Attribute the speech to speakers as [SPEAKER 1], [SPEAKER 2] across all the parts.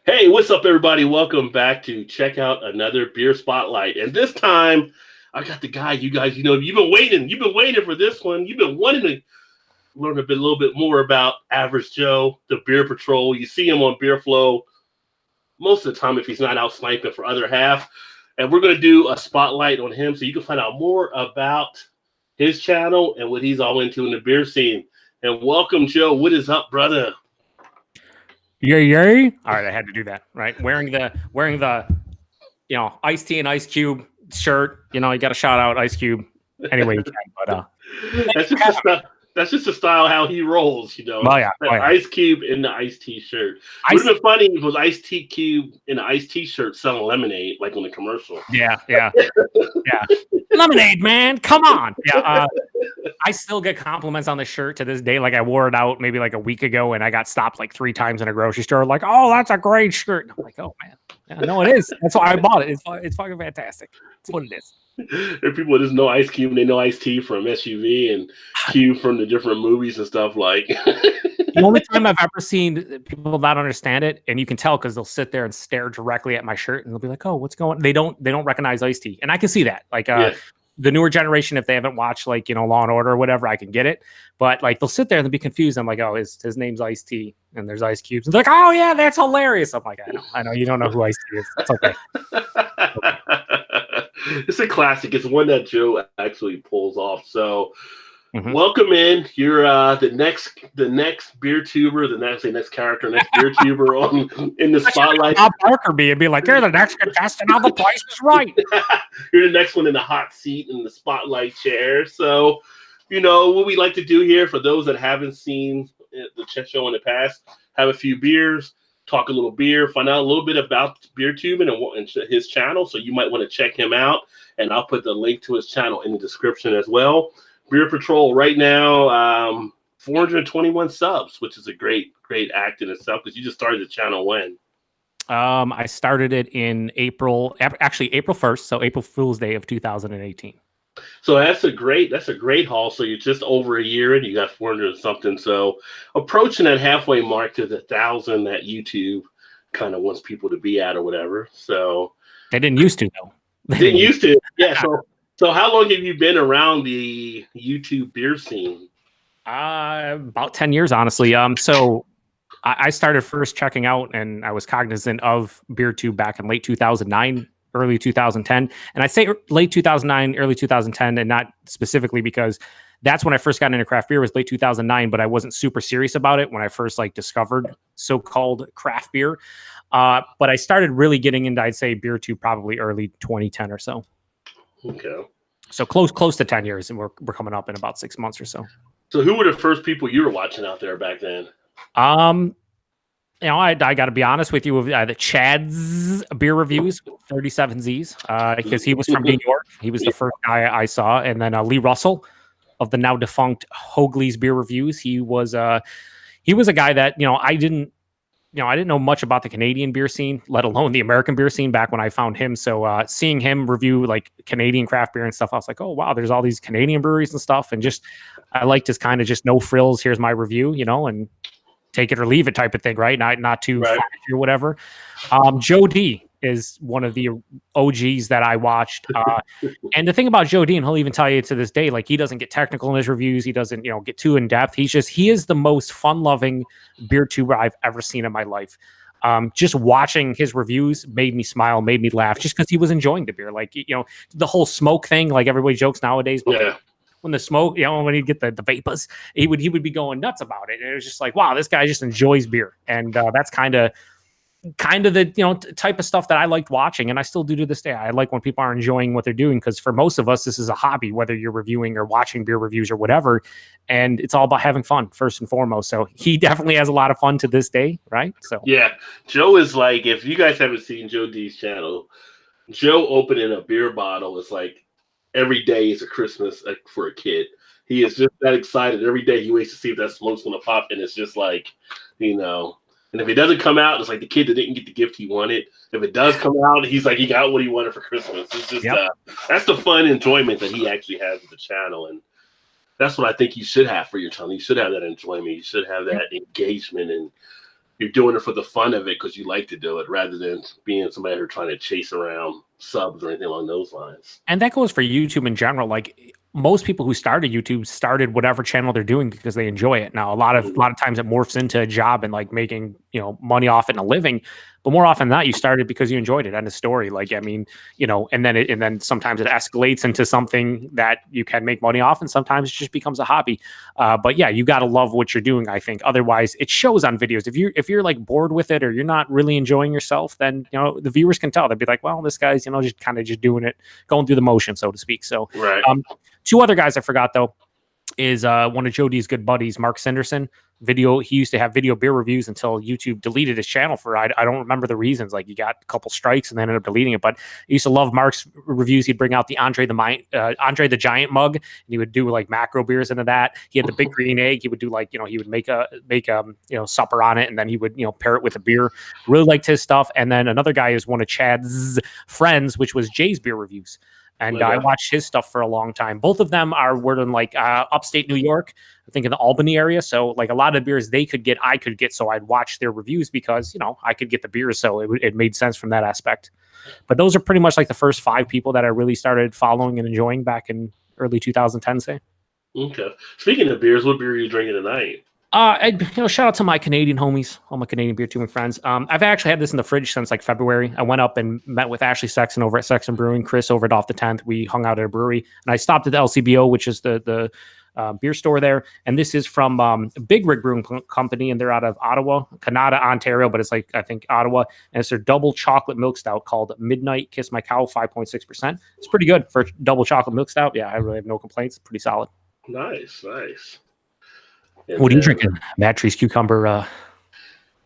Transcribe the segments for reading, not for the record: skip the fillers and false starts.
[SPEAKER 1] Hey, what's up, everybody? Welcome back to check out another beer spotlight. And this time, I got the guy you guys, you've been waiting. You've been waiting for this one. You've been wanting to learn a little bit more about Average Joe, the Beer Patrol. You see him on Beer Flow most of the time if he's not out sniping for other half. And we're going to do a spotlight on him so you can find out more about his channel and what he's all into in the beer scene. And welcome, Joe. What is up, brother?
[SPEAKER 2] Yay! All right, I had to do that. Right, wearing the Ice Tea and Ice Cube shirt. You got to shout out Ice Cube anyway you can. But
[SPEAKER 1] that's just the style how he rolls.
[SPEAKER 2] Well, yeah.
[SPEAKER 1] Ice Cube in the Ice Tea shirt. Would have been funny if it was Ice Tea Cube in the Ice Tea shirt selling lemonade like on the commercial.
[SPEAKER 2] Yeah. Lemonade, man, come on. Yeah. I still get compliments on the shirt to this day. Like I wore it out maybe like a week ago, and I got stopped like 3 times in a grocery store. Like, oh, that's a great shirt. And I'm like, oh man, yeah, no, it is. That's why I bought it. It's fucking fantastic. It's what it is.
[SPEAKER 1] There are people that just know Ice Cube and they know Ice Tea from SUV and Cube from the different movies and stuff like.
[SPEAKER 2] The only time I've ever seen people not understand it, and you can tell because they'll sit there and stare directly at my shirt and they'll be like, "Oh, what's going on?" They don't recognize Ice Tea, and I can see that. Like, the newer generation, if they haven't watched like Law and Order or whatever, I can get it. But like they'll sit there and they'll be confused. I'm like, "Oh, his name's Ice Tea, and there's Ice Cubes." And they're like, "Oh yeah, that's hilarious." I'm like, I know, you don't know who Ice Tea is. It's okay.
[SPEAKER 1] It's a classic. It's one that Joe actually pulls off. So. Mm-hmm. Welcome in. You're the next beer tuber, the next character, next beer tuber in the spotlight.
[SPEAKER 2] Bob Barker and be like, "You're the next contestant on The Price is Right."
[SPEAKER 1] You're the next one in the hot seat in the spotlight chair. So, what we like to do here for those that haven't seen the Chet Show in the past, have a few beers, talk a little beer, find out a little bit about beer tubing and his channel. So you might want to check him out, and I'll put the link to his channel in the description as well. Beer Patrol right now, 421 subs, which is a great act in itself because you just started the channel when?
[SPEAKER 2] I started it in April 1st, so April Fool's Day of 2018.
[SPEAKER 1] So that's a great haul. So you're just over a year and you got 400 and something. So approaching that halfway mark to the 1,000 that YouTube kind of wants people to be at or whatever. So
[SPEAKER 2] they didn't used to though.
[SPEAKER 1] Didn't used to, yeah. So how long have you been around the YouTube beer scene?
[SPEAKER 2] About 10 years, honestly. So I started first checking out, and I was cognizant of BeerTube back in late 2009, early 2010. And I say late 2009, early 2010, and not specifically because that's when I first got into craft beer was late 2009, but I wasn't super serious about it when I first discovered so-called craft beer. But I started really getting into, I'd say, BeerTube probably early 2010 or so.
[SPEAKER 1] Okay. So
[SPEAKER 2] close to 10 years, and we're coming up in about 6 months or so.
[SPEAKER 1] So who were the first people you were watching out there back then?
[SPEAKER 2] I got to be honest with you, with the Chad's beer reviews, 37Zs, because he was from New York. He was the first guy I saw, and then Lee Russell of the now defunct Hoagley's beer reviews. He was a guy that I didn't know much about the Canadian beer scene, let alone the American beer scene back when I found him. So seeing him review like Canadian craft beer and stuff, I was like, oh, wow, there's all these Canadian breweries and stuff. And I liked his kind of just no frills. Here's my review, and take it or leave it type of thing, right? Not too flashy or whatever. Joe D is one of the OGs that I watched. And the thing about Joe D, and he'll even tell you to this day, like he doesn't get technical in his reviews. He doesn't, get too in depth. He is the most fun-loving beer tuber I've ever seen in my life. Just watching his reviews made me smile, made me laugh, just because he was enjoying the beer. Like, the whole smoke thing, like everybody jokes nowadays, but when the smoke, when he'd get the vapors, he would be going nuts about it. And it was just like, wow, this guy just enjoys beer. And that's kind of the type of stuff that I liked watching, and I still do to this day. I like when people are enjoying what they're doing, because for most of us, this is a hobby, whether you're reviewing or watching beer reviews or whatever, and it's all about having fun first and foremost. So he definitely has a lot of fun to this day, right? So
[SPEAKER 1] yeah, Joe is like, if you guys haven't seen Joe D's channel, Joe opening a beer bottle is like every day is a Christmas for a kid. He is just that excited. Every day he waits to see if that smoke's gonna pop, and it's just like, And if it doesn't come out, it's like the kid that didn't get the gift he wanted. If it does come out, he's like, he got what he wanted for Christmas. It's just that's the fun enjoyment that he actually has with the channel. And that's what I think you should have for your channel. You should have that enjoyment. You should have that engagement. And you're doing it for the fun of it because you like to do it, rather than being somebody who's trying to chase around subs or anything along those lines.
[SPEAKER 2] And that goes for YouTube in general. Like most people who started YouTube started whatever channel they're doing because they enjoy it. Now, a lot of times it morphs into a job and like making, money off it and a living. But more often than not, you started because you enjoyed it. End of story. Like, I mean, and then sometimes it escalates into something that you can make money off, and sometimes it just becomes a hobby. But yeah, you got to love what you're doing, I think. Otherwise, it shows on videos. If you're like bored with it or you're not really enjoying yourself, then the viewers can tell. They'll be like, well, this guy's just kind of just doing it, going through the motion, so to speak. So,
[SPEAKER 1] right.
[SPEAKER 2] Two other guys I forgot though is one of Joe D's good buddies, Mark Sanderson. He used to have video beer reviews until YouTube deleted his channel for I don't remember the reasons. Like he got a couple strikes and then ended up deleting it. But I used to love Mark's reviews. He'd bring out the Andre the Giant mug, and he would do like macro beers into that. He had the big green egg. He would do like he would make supper on it, and then he would pair it with a beer. Really liked his stuff. And then another guy is one of Chad's friends, which was Jay's beer reviews. And I watched his stuff for a long time. Both of them were in like upstate New York, I think in the Albany area. So like a lot of the beers they could get, I could get. So I'd watch their reviews because, I could get the beers. So it made sense from that aspect. But those are pretty much like the first 5 people that I really started following and enjoying back in early 2010, say.
[SPEAKER 1] Okay. Speaking of beers, what beer are you drinking tonight?
[SPEAKER 2] Shout out to my Canadian homies, all my Canadian beer tubing friends. I've actually had this in the fridge since like February. I went up and met with Ashley Sexton over at Sexton Brewing, Chris over at Off the 10th. We hung out at a brewery, and I stopped at the LCBO, which is the beer store there. And this is from Big Rig Brewing Company, and they're out of Ottawa, Canada, Ontario, but it's like, I think, Ottawa. And it's their double chocolate milk stout called Midnight Kiss My Cow, 5.6%. It's pretty good for double chocolate milk stout. Yeah, I really have no complaints. It's pretty solid.
[SPEAKER 1] Nice.
[SPEAKER 2] And what are you drinking? Mad Tree's Cucumber.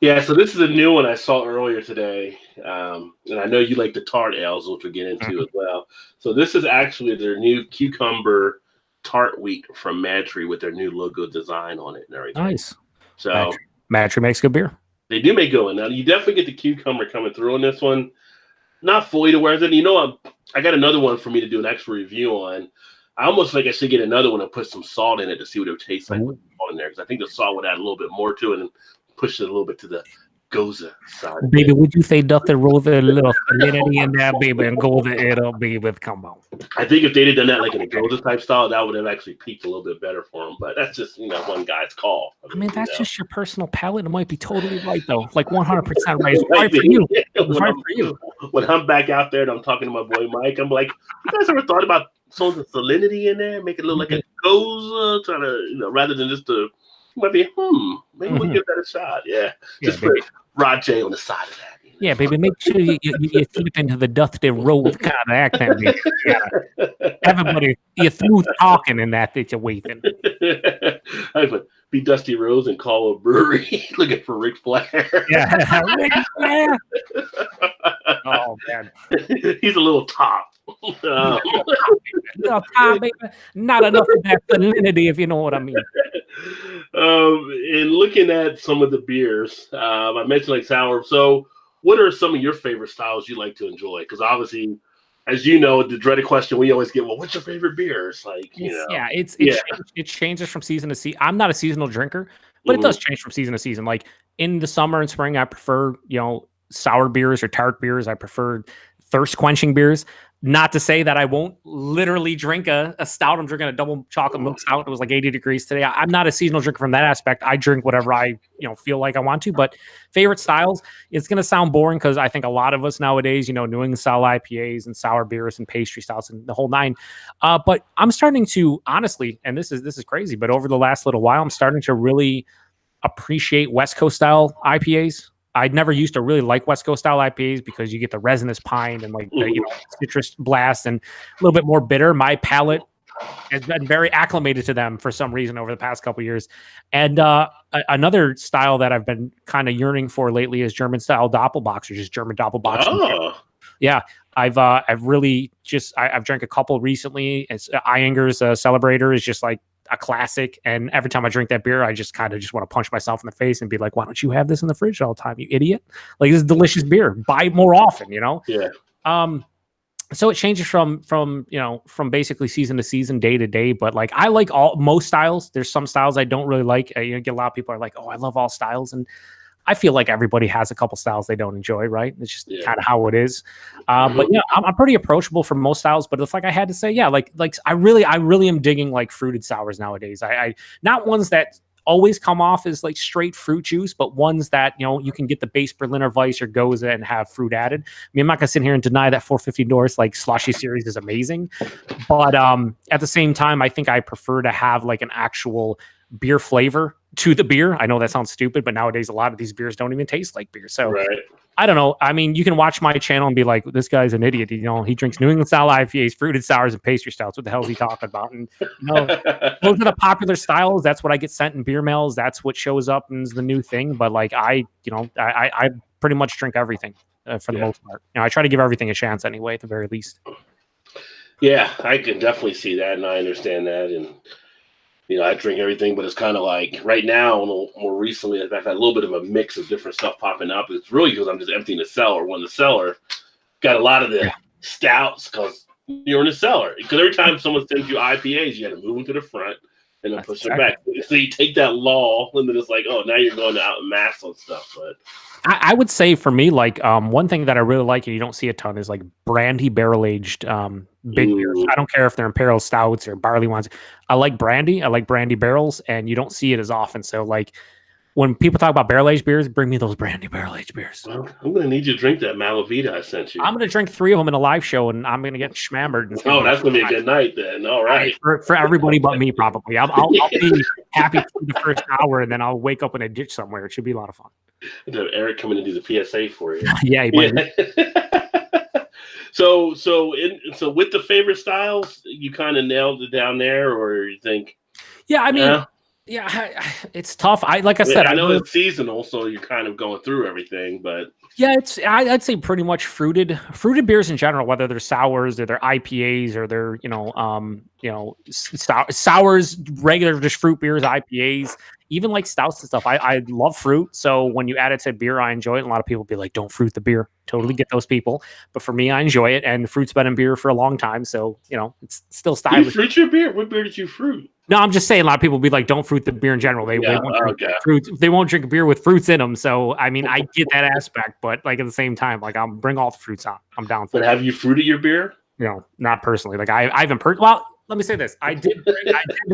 [SPEAKER 1] Yeah, so this is a new one I saw earlier today. And I know you like the tart ales, which we'll get into as well. So this is actually their new cucumber tart wheat from Mad Tree with their new logo design on it and everything.
[SPEAKER 2] Nice.
[SPEAKER 1] So
[SPEAKER 2] Mad Tree makes good beer.
[SPEAKER 1] They do make good one. Now you definitely get the cucumber coming through on this one. Not fully to where it. I got another one for me to do an extra review on. I almost like I should get another one and put some salt in it to see what it would taste like with salt in there, because I think the salt would add a little bit more to it and push it a little bit to the Goza side.
[SPEAKER 2] Baby, would you say nothing roll a little salinity in there, baby, and go over it up, baby? Come on.
[SPEAKER 1] I think if they'd have done that like in a Goza type style, that would have actually peaked a little bit better for them. But that's just one guy's call.
[SPEAKER 2] I mean, that's just your personal palate. It might be totally right though, like 100% right. It's right for you. It's right for you.
[SPEAKER 1] When I'm back out there and I'm talking to my boy Mike, I'm like, you guys ever thought about some of the salinity in there, make it look like a Goza, trying to, rather than just might be, maybe we'll give that a shot. Yeah. Just put Rod J on the side of that.
[SPEAKER 2] Yeah, baby, make sure you flip into the dusty road kind of accent. Yeah. Everybody, you're through talking in that situation.
[SPEAKER 1] I would be Dusty Rose and call a brewery looking for Ric Flair.
[SPEAKER 2] Yeah, Ric Flair. Oh, man.
[SPEAKER 1] He's a little top.
[SPEAKER 2] Little top, baby. Not enough of that salinity, if you know what I mean.
[SPEAKER 1] And looking at some of the beers, I mentioned like sour. So what are some of your favorite styles you like to enjoy? Because obviously, as you know, the dreaded question we always get, well, what's your favorite beer? It's like,
[SPEAKER 2] it changes from season to season. I'm not a seasonal drinker, but it does change from season to season. Like in the summer and spring, I prefer, sour beers or tart beers. I prefer thirst quenching beers. Not to say that I won't literally drink a stout. I'm drinking a double chocolate milk stout. It was like 80 degrees today. I'm not a seasonal drinker from that aspect. I drink whatever I feel like I want to. But favorite styles, it's going to sound boring because I think a lot of us nowadays, New England style IPAs and sour beers and pastry stouts and the whole nine. But I'm starting to honestly, and this is crazy, but over the last little while, I'm starting to really appreciate West Coast style IPAs. I never used to really like West Coast style IPAs because you get the resinous pine and like the citrus blast and a little bit more bitter. My palate has been very acclimated to them for some reason over the past couple of years. And another style that I've been kind of yearning for lately is German style Doppelbocks, or just German Doppelbocks.
[SPEAKER 1] Oh.
[SPEAKER 2] Yeah, I've really just I've drank a couple recently. It's Iyengar's Celebrator is just like a classic, and every time I drink that beer, I just kind of just want to punch myself in the face and be like, "Why don't you have this in the fridge all the time, you idiot? Like, this is delicious beer. Buy it more often,
[SPEAKER 1] Yeah.
[SPEAKER 2] So it changes from basically season to season, day to day. But like, I like most styles. There's some styles I don't really like. You get a lot of people are like, "Oh, I love all styles," and I feel like everybody has a couple styles they don't enjoy, right? It's just
[SPEAKER 1] Yeah.
[SPEAKER 2] kind of how it is. But yeah, I'm pretty approachable for most styles. But if like I had to say, yeah, like I really am digging like fruited sours nowadays. I not ones that always come off as like straight fruit juice, but ones that, you know, you can get the base Berliner Weiss or Goza and have fruit added. I mean, I'm not gonna sit here and deny that 450 North like slushy series is amazing, but at the same time, I think I prefer to have like an actual beer flavor to the beer. I know that sounds stupid, but nowadays a lot of these beers don't even taste like beer. So
[SPEAKER 1] Right.
[SPEAKER 2] I don't know. I mean, you can watch my channel and be like, this guy's an idiot. You know, he drinks New England style IPAs, fruited sours, and pastry stouts. What the hell is he talking about? And you know, those are the popular styles. That's what I get sent in beer mails. That's what shows up and is the new thing. But like I pretty much drink everything for the most part. You know, I try to give everything a chance anyway, at the very least.
[SPEAKER 1] Yeah, I can definitely see that, and I understand that. And you know, I drink everything, but it's kind of like right now, more recently, I've had a little bit of a mix of different stuff popping up. It's really because I'm just emptying the cellar. When the cellar got a lot of the stouts, because you're in the cellar. Because every time someone sends you IPAs, you got to move them to the front and then push them back. So you take that law, and then it's like, oh, now you're going out and mass on stuff. But
[SPEAKER 2] I would say for me, like one thing that I really like and you don't see a ton is like brandy barrel aged big beers. I don't care if they're imperial stouts or barley wines. I like brandy. I like brandy barrels, and you don't see it as often. So like when people talk about barrel aged beers, bring me those brandy barrel aged beers.
[SPEAKER 1] Well, I'm gonna need you to drink that Malavita I sent you.
[SPEAKER 2] I'm gonna drink 3 of them in a live show, and I'm gonna get schmammered.
[SPEAKER 1] Oh, that's gonna be a good night then. All right,
[SPEAKER 2] for everybody but me, probably. I'll be happy for the first hour, and then I'll wake up in a ditch somewhere. It should be a lot of fun.
[SPEAKER 1] Have Eric come in and do the PSA for you.
[SPEAKER 2] Yeah, he might.
[SPEAKER 1] So with the favorite styles, you kind of nailed it down there, or you think?
[SPEAKER 2] Yeah, I mean, it's tough. I
[SPEAKER 1] know it's seasonal, so you're kind of going through everything, but
[SPEAKER 2] yeah, I'd say pretty much fruited beers in general, whether they're sours or they're IPAs or they're sours, regular just fruit beers, IPAs, even like stouts and stuff. I love fruit, so when you add it to beer, I enjoy it. And a lot of people be like, "Don't fruit the beer." Totally get those people, but for me, I enjoy it. And fruit's been in beer for a long time, so you know it's still stylish.
[SPEAKER 1] You fruit your beer? What beer did you fruit?
[SPEAKER 2] No, I'm just saying a lot of people be like, don't fruit the beer in general. They won't drink fruits. They won't drink beer with fruits in them. So, I mean, I get that aspect, but like at the same time, like I'll bring all the fruits on. I'm down for
[SPEAKER 1] it. But have you fruited your beer?
[SPEAKER 2] You know, not personally. Like I haven't well, let me say this. I did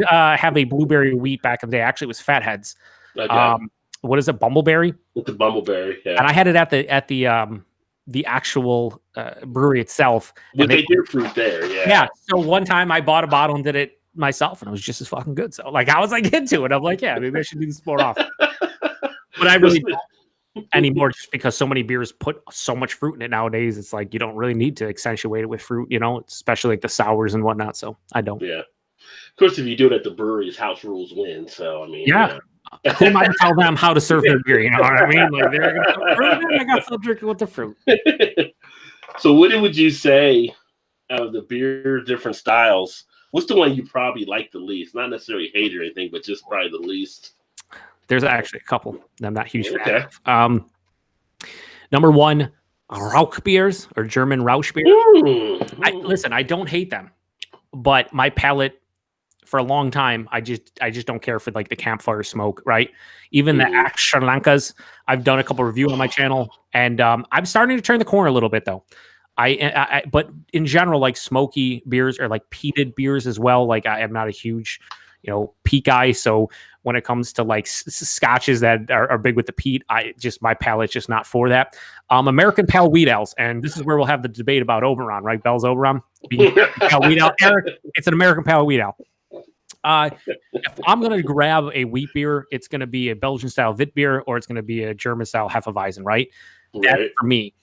[SPEAKER 2] have a blueberry wheat back in the day. Actually, it was Fatheads. Okay. What is it? Bumbleberry?
[SPEAKER 1] With the bumbleberry, yeah.
[SPEAKER 2] And I had it at the actual brewery itself.
[SPEAKER 1] But they do fruit there, yeah.
[SPEAKER 2] Yeah. So one time I bought a bottle and did it myself, and it was just as fucking good. So like I was like into it. I'm like, yeah, maybe I should do this more often. But I really don't anymore, just because so many beers put so much fruit in it nowadays. It's like you don't really need to accentuate it with fruit, you know, especially like the sours and whatnot. So I don't.
[SPEAKER 1] Yeah. Of course, if you do it at the breweries, house rules win. So I mean,
[SPEAKER 2] yeah. Who am I to tell them how to serve their beer? You know what I mean? Like they're gonna I got some drinking with the fruit.
[SPEAKER 1] So what would you say of the beer different styles? What's the one you probably like the least? Not necessarily hate or anything, but just probably the least.
[SPEAKER 2] There's actually a couple that I'm not huge fan of. Number one, Rauch beers or German Rauch beers. Listen, I don't hate them, but my palate for a long time, I just don't care for like the campfire smoke, right? Even the Sri Lankas, I've done a couple reviews on my channel, and I'm starting to turn the corner a little bit though. But in general, like smoky beers or like peated beers as well. Like I am not a huge, peat guy. So when it comes to like scotches that are big with the peat, my palate's just not for that. American Pale Wheat Ales, and this is where we'll have the debate about Oberon, right? Bell's Oberon, Pale Wheat Ale. Eric, it's an American Pale Wheat Ale. If I'm going to grab a wheat beer, it's going to be a Belgian style Wit beer, or it's going to be a German style Hefeweizen, right? That's for me.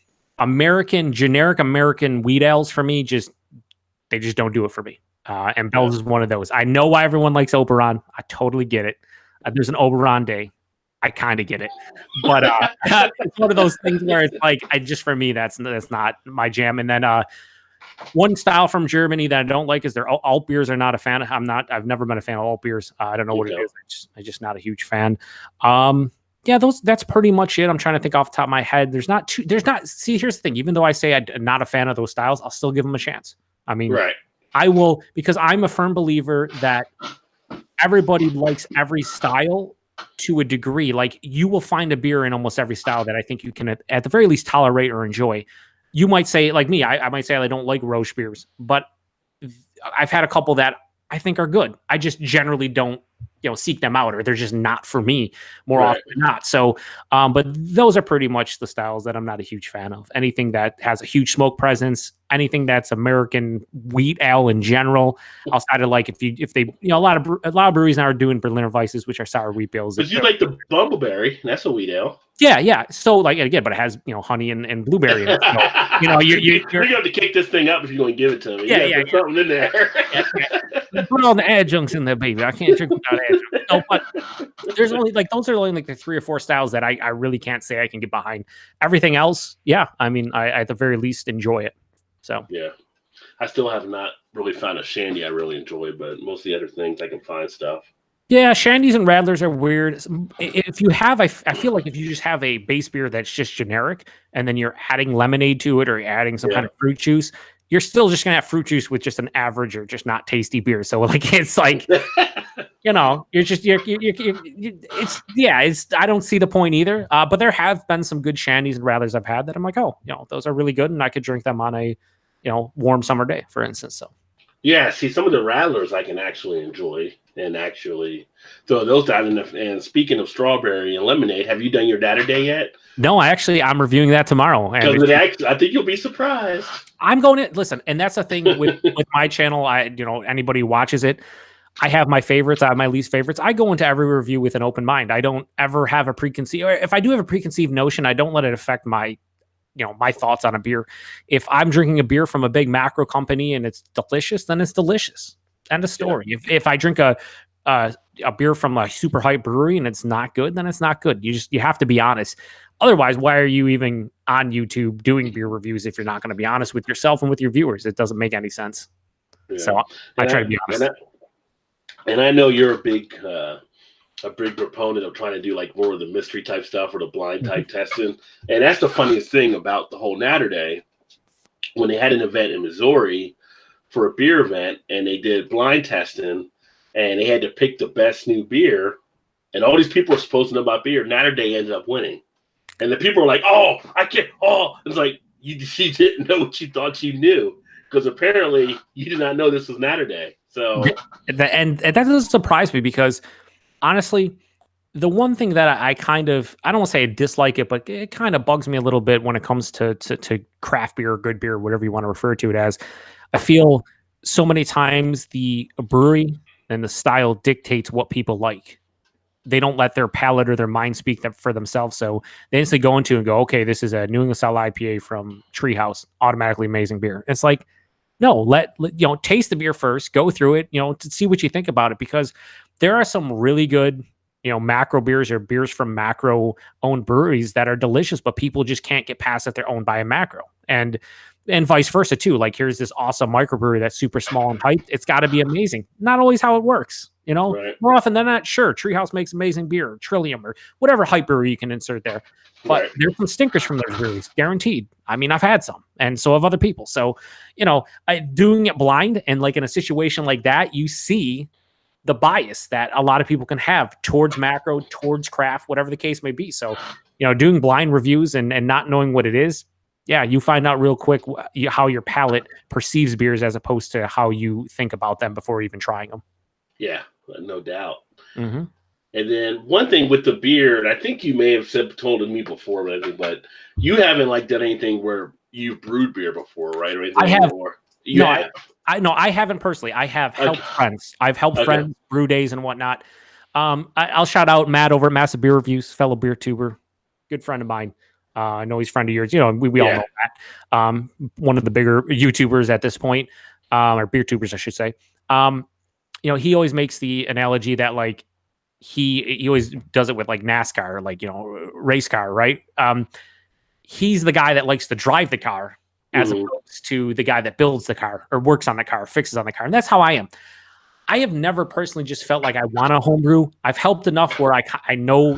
[SPEAKER 2] Generic American wheat ales for me, they just don't do it for me. And Bell's is one of those. I know why everyone likes Oberon. I totally get it. There's an Oberon day. I kind of get it. But it's one of those things where it's like, for me, that's not my jam. And then one style from Germany that I don't like is their alt beers. Are not a fan. I've never been a fan of alt beers. I don't know what it is. I'm just not a huge fan. Yeah, that's pretty much it. I'm trying to think off the top of my head. See, here's the thing. Even though I say I'm not a fan of those styles, I'll still give them a chance. I mean, right. I will, because I'm a firm believer that everybody likes every style, to a degree. Like, you will find a beer in almost every style that I think you can at the very least tolerate or enjoy. You might say, like me, I might say I don't like Roche beers, but I've had a couple that I think are good. I just generally don't, seek them out, or they're just not for me more
[SPEAKER 1] Right.
[SPEAKER 2] often than not. So, but those are pretty much the styles that I'm not a huge fan of. Anything that has a huge smoke presence, anything that's American wheat ale in general, outside of like if they a lot of breweries now are doing Berliner Weisses, which are sour wheat ales.
[SPEAKER 1] But you like the Bumbleberry? That's a wheat ale.
[SPEAKER 2] Yeah. So like again, but it has honey and blueberry. In it. So, you're
[SPEAKER 1] gonna have to kick this thing up if you're going to give it to me.
[SPEAKER 2] Yeah.
[SPEAKER 1] Something in there.
[SPEAKER 2] Put all the adjuncts in there, baby. I can't drink without adjuncts. No, but there's only those are only like the 3 or 4 styles that I really can't say I can get behind. Everything else, yeah. I mean, I at the very least enjoy it. So
[SPEAKER 1] yeah, I still have not really found a shandy I really enjoy, but most of the other things I can find stuff.
[SPEAKER 2] Yeah, shandies and radlers are weird. If you have, I feel like if you just have a base beer that's just generic, and then you're adding lemonade to it or you're adding some kind of fruit juice, you're still just gonna have fruit juice with just an average or just not tasty beer. So like it's like, you're just it's I don't see the point either. But there have been some good shandies and radlers I've had that I'm like, oh, those are really good, and I could drink them on a warm summer day, for instance. So.
[SPEAKER 1] Yeah, see, some of the rattlers I can actually enjoy and actually throw those down. And speaking of strawberry and lemonade, have you done your Datter Day yet?
[SPEAKER 2] No, I'm reviewing that tomorrow.
[SPEAKER 1] And I think you'll be surprised.
[SPEAKER 2] I'm going to listen, and that's the thing with my channel. Anybody who watches it, I have my favorites, I have my least favorites. I go into every review with an open mind. I don't ever have a preconceived, or if I do have a preconceived notion, I don't let it affect my my thoughts on a beer. If I'm drinking a beer from a big macro company and it's delicious, then it's delicious. End of story. Yeah. If I drink a beer from a super hype brewery and it's not good, then it's not good. You have to be honest. Otherwise, why are you even on YouTube doing beer reviews if you're not going to be honest with yourself and with your viewers? It doesn't make any sense. Yeah. So I try to be honest.
[SPEAKER 1] And I know you're a big proponent of trying to do like more of the mystery type stuff or the blind type testing. And that's the funniest thing about the whole Natter Day. When they had an event in Missouri for a beer event and they did blind testing and they had to pick the best new beer, and all these people were supposed to know about beer, Natter Day ended up winning. And the people were like, it's like, she didn't know what you thought you knew, because apparently you did not know this was Natter Day. So,
[SPEAKER 2] and that doesn't surprise me, because honestly, the one thing that I don't want to say I dislike it, but it kind of bugs me a little bit when it comes to craft beer or good beer, whatever you want to refer to it as. I feel so many times the brewery and the style dictates what people like. They don't let their palate or their mind speak for themselves. So they instantly go into and go, okay, this is a New England style IPA from Treehouse, automatically amazing beer. It's like, no, let taste the beer first, go through it, to see what you think about it, because there are some really good, macro beers or beers from macro owned breweries that are delicious, but people just can't get past that they're owned by a macro, and vice versa too. Like, here's this awesome microbrewery that's super small and hyped. It's got to be amazing. Not always how it works, Right. More often than not, sure, Treehouse makes amazing beer, Trillium, or whatever hype brewery you can insert there. But there's some stinkers from those breweries, guaranteed. I mean, I've had some, and so have other people. So, doing it blind, and like in a situation like that, you see the bias that a lot of people can have towards macro, towards craft, whatever the case may be. So, doing blind reviews and not knowing what it is, yeah, you find out real quick how your palate perceives beers as opposed to how you think about them before even trying them.
[SPEAKER 1] Yeah, no doubt.
[SPEAKER 2] Mm-hmm.
[SPEAKER 1] And then one thing with the beer, and I think you may have told me before, but you haven't done anything where you've brewed beer before, right? Or anything
[SPEAKER 2] I have.
[SPEAKER 1] I
[SPEAKER 2] haven't personally. I have helped friends. I've helped friends brew days and whatnot. I'll shout out Matt over at Massive Beer Reviews, fellow beer tuber, good friend of mine. I know he's a friend of yours. We all know that. One of the bigger YouTubers at this point, or beer tubers, I should say. He always makes the analogy that he always does it with NASCAR, race car, right? He's the guy that likes to drive the car as opposed to the guy that builds the car or works on the car, fixes on the car. And that's how I am. I have never personally just felt like I want a homebrew. I've helped enough where I know,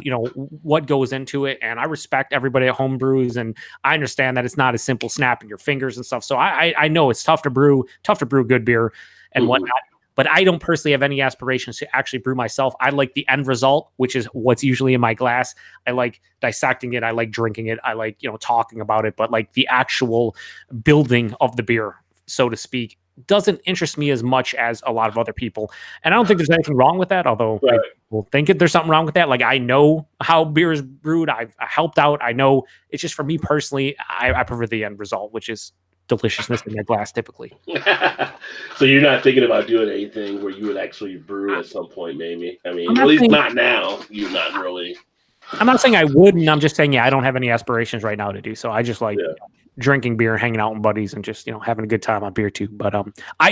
[SPEAKER 2] what goes into it, and I respect everybody at homebrews, and I understand that it's not as simple snapping your fingers and stuff. So I know it's tough to brew good beer and whatnot. but I don't personally have any aspirations to actually brew myself. I like the end result, which is what's usually in my glass. I like dissecting it. I like drinking it. I like, talking about it, but like the actual building of the beer, so to speak, doesn't interest me as much as a lot of other people. And I don't think there's anything wrong with that, although people think there's something wrong with that. Like, I know how beer is brewed. I've helped out. I know. It's just, for me personally, I prefer the end result, which is deliciousness in their glass typically.
[SPEAKER 1] So you're not thinking about doing anything where you would actually brew at some point, maybe? I mean, at least not now. You're not really. I'm
[SPEAKER 2] not saying I wouldn't. I'm just saying, I don't have any aspirations right now to do so. I just like drinking beer, hanging out with buddies, and just having a good time on beer too. But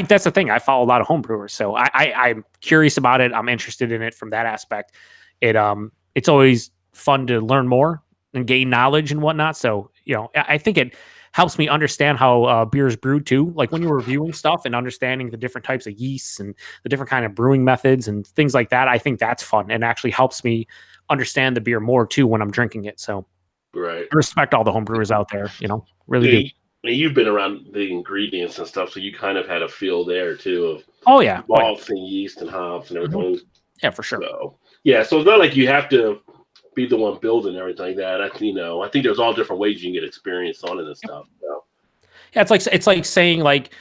[SPEAKER 2] that's the thing. I follow a lot of home brewers, so I'm curious about it. I'm interested in it from that aspect. It's always fun to learn more and gain knowledge and whatnot. So I think it helps me understand how beer is brewed too. Like when you're reviewing stuff and understanding the different types of yeasts and the different kind of brewing methods and things like that, I think that's fun and actually helps me understand the beer more too when I'm drinking it. So I respect all the home brewers out there, really do.
[SPEAKER 1] You've been around the ingredients and stuff, so you kind of had a feel there too of malts and yeast and hops and everything.
[SPEAKER 2] Yeah, for sure.
[SPEAKER 1] So it's not like you have to be the one building everything like that. I think there's all different ways you can get experience on it and stuff. So.
[SPEAKER 2] Yeah, it's like saying like,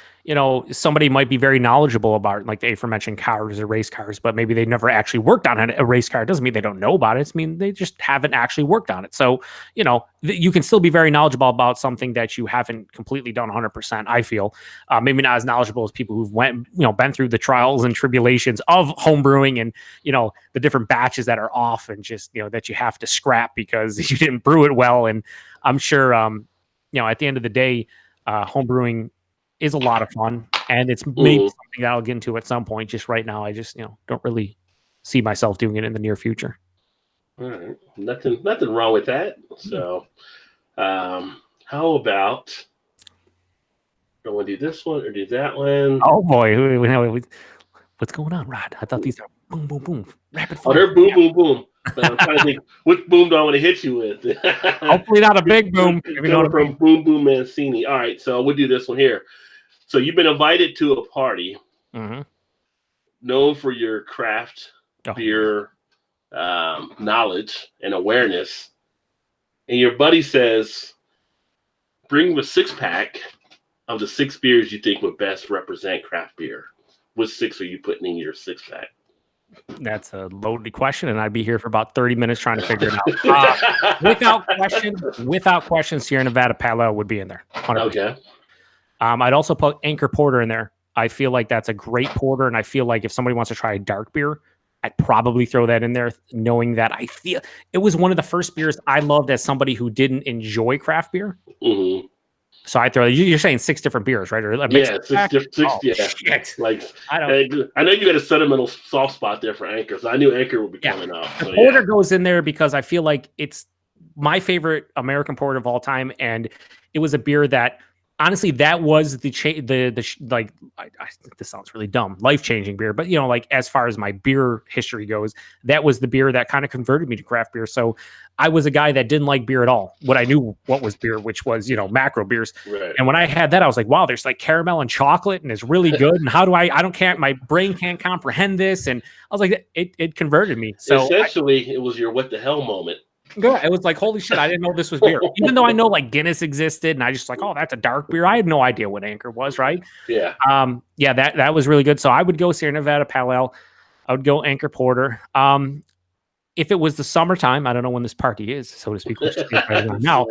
[SPEAKER 2] somebody might be very knowledgeable about like the aforementioned cars or race cars, but maybe they never actually worked on a race car. It doesn't mean they don't know about it. It's mean they just haven't actually worked on it. So, you can still be very knowledgeable about something that you haven't completely done 100%. I feel maybe not as knowledgeable as people who've been through the trials and tribulations of home brewing and, the different batches that are off and just, that you have to scrap because you didn't brew it well. And I'm sure, at the end of the day, home brewing is a lot of fun, and it's maybe something that I'll get into at some point. Just right now, I just don't really see myself doing it in the near future.
[SPEAKER 1] All right, nothing wrong with that. So, how about do we do this one or do that one?
[SPEAKER 2] Oh boy, what's going on, Rod? I thought these are boom, boom, boom, rapid fire.
[SPEAKER 1] Oh, they're boom, boom, boom. But I'm trying to think, which boom do I want to hit you with?
[SPEAKER 2] Hopefully not a big boom.
[SPEAKER 1] From Boom Boom Mancini. All right, so we'll do this one here. So you've been invited to a party known for your craft beer knowledge and awareness, and your buddy says, bring the 6-pack of the 6 beers you think would best represent craft beer. What 6 are you putting in your 6-pack?
[SPEAKER 2] That's a loaded question, and I'd be here for about 30 minutes trying to figure it out. Without question, Sierra Nevada Pale Ale would be in there. 100%.
[SPEAKER 1] Okay.
[SPEAKER 2] I'd also put Anchor Porter in there. I feel like that's a great porter, and I feel like if somebody wants to try a dark beer, I'd probably throw that in there, knowing that I feel it was one of the first beers I loved as somebody who didn't enjoy craft beer.
[SPEAKER 1] Mm-hmm.
[SPEAKER 2] So I throw. You're saying 6 different beers, right? Or
[SPEAKER 1] six. Shit. Like I know you got a sentimental soft spot there for Anchor, so I knew Anchor would be coming up. So,
[SPEAKER 2] the porter goes in there because I feel like it's my favorite American porter of all time, and it was a beer that. Honestly, that was this sounds really dumb, life-changing beer, but like as far as my beer history goes, that was the beer that kind of converted me to craft beer. So I was a guy that didn't like beer at all. What I knew what was beer, which was, macro beers.
[SPEAKER 1] Right.
[SPEAKER 2] And when I had that, I was like, wow, there's like caramel and chocolate and it's really good. And how do I can't, my brain can't comprehend this. And I was like, it converted me. So
[SPEAKER 1] essentially it was your what the hell moment.
[SPEAKER 2] Yeah, it was like, holy shit, I didn't know this was beer. Even though I know like Guinness existed and I just like, oh, that's a dark beer. I had no idea what Anchor was, right?
[SPEAKER 1] Yeah.
[SPEAKER 2] That was really good. So I would go Sierra Nevada Pale Ale. I would go Anchor Porter. If it was the summertime, I don't know when this party is, so to speak. Now,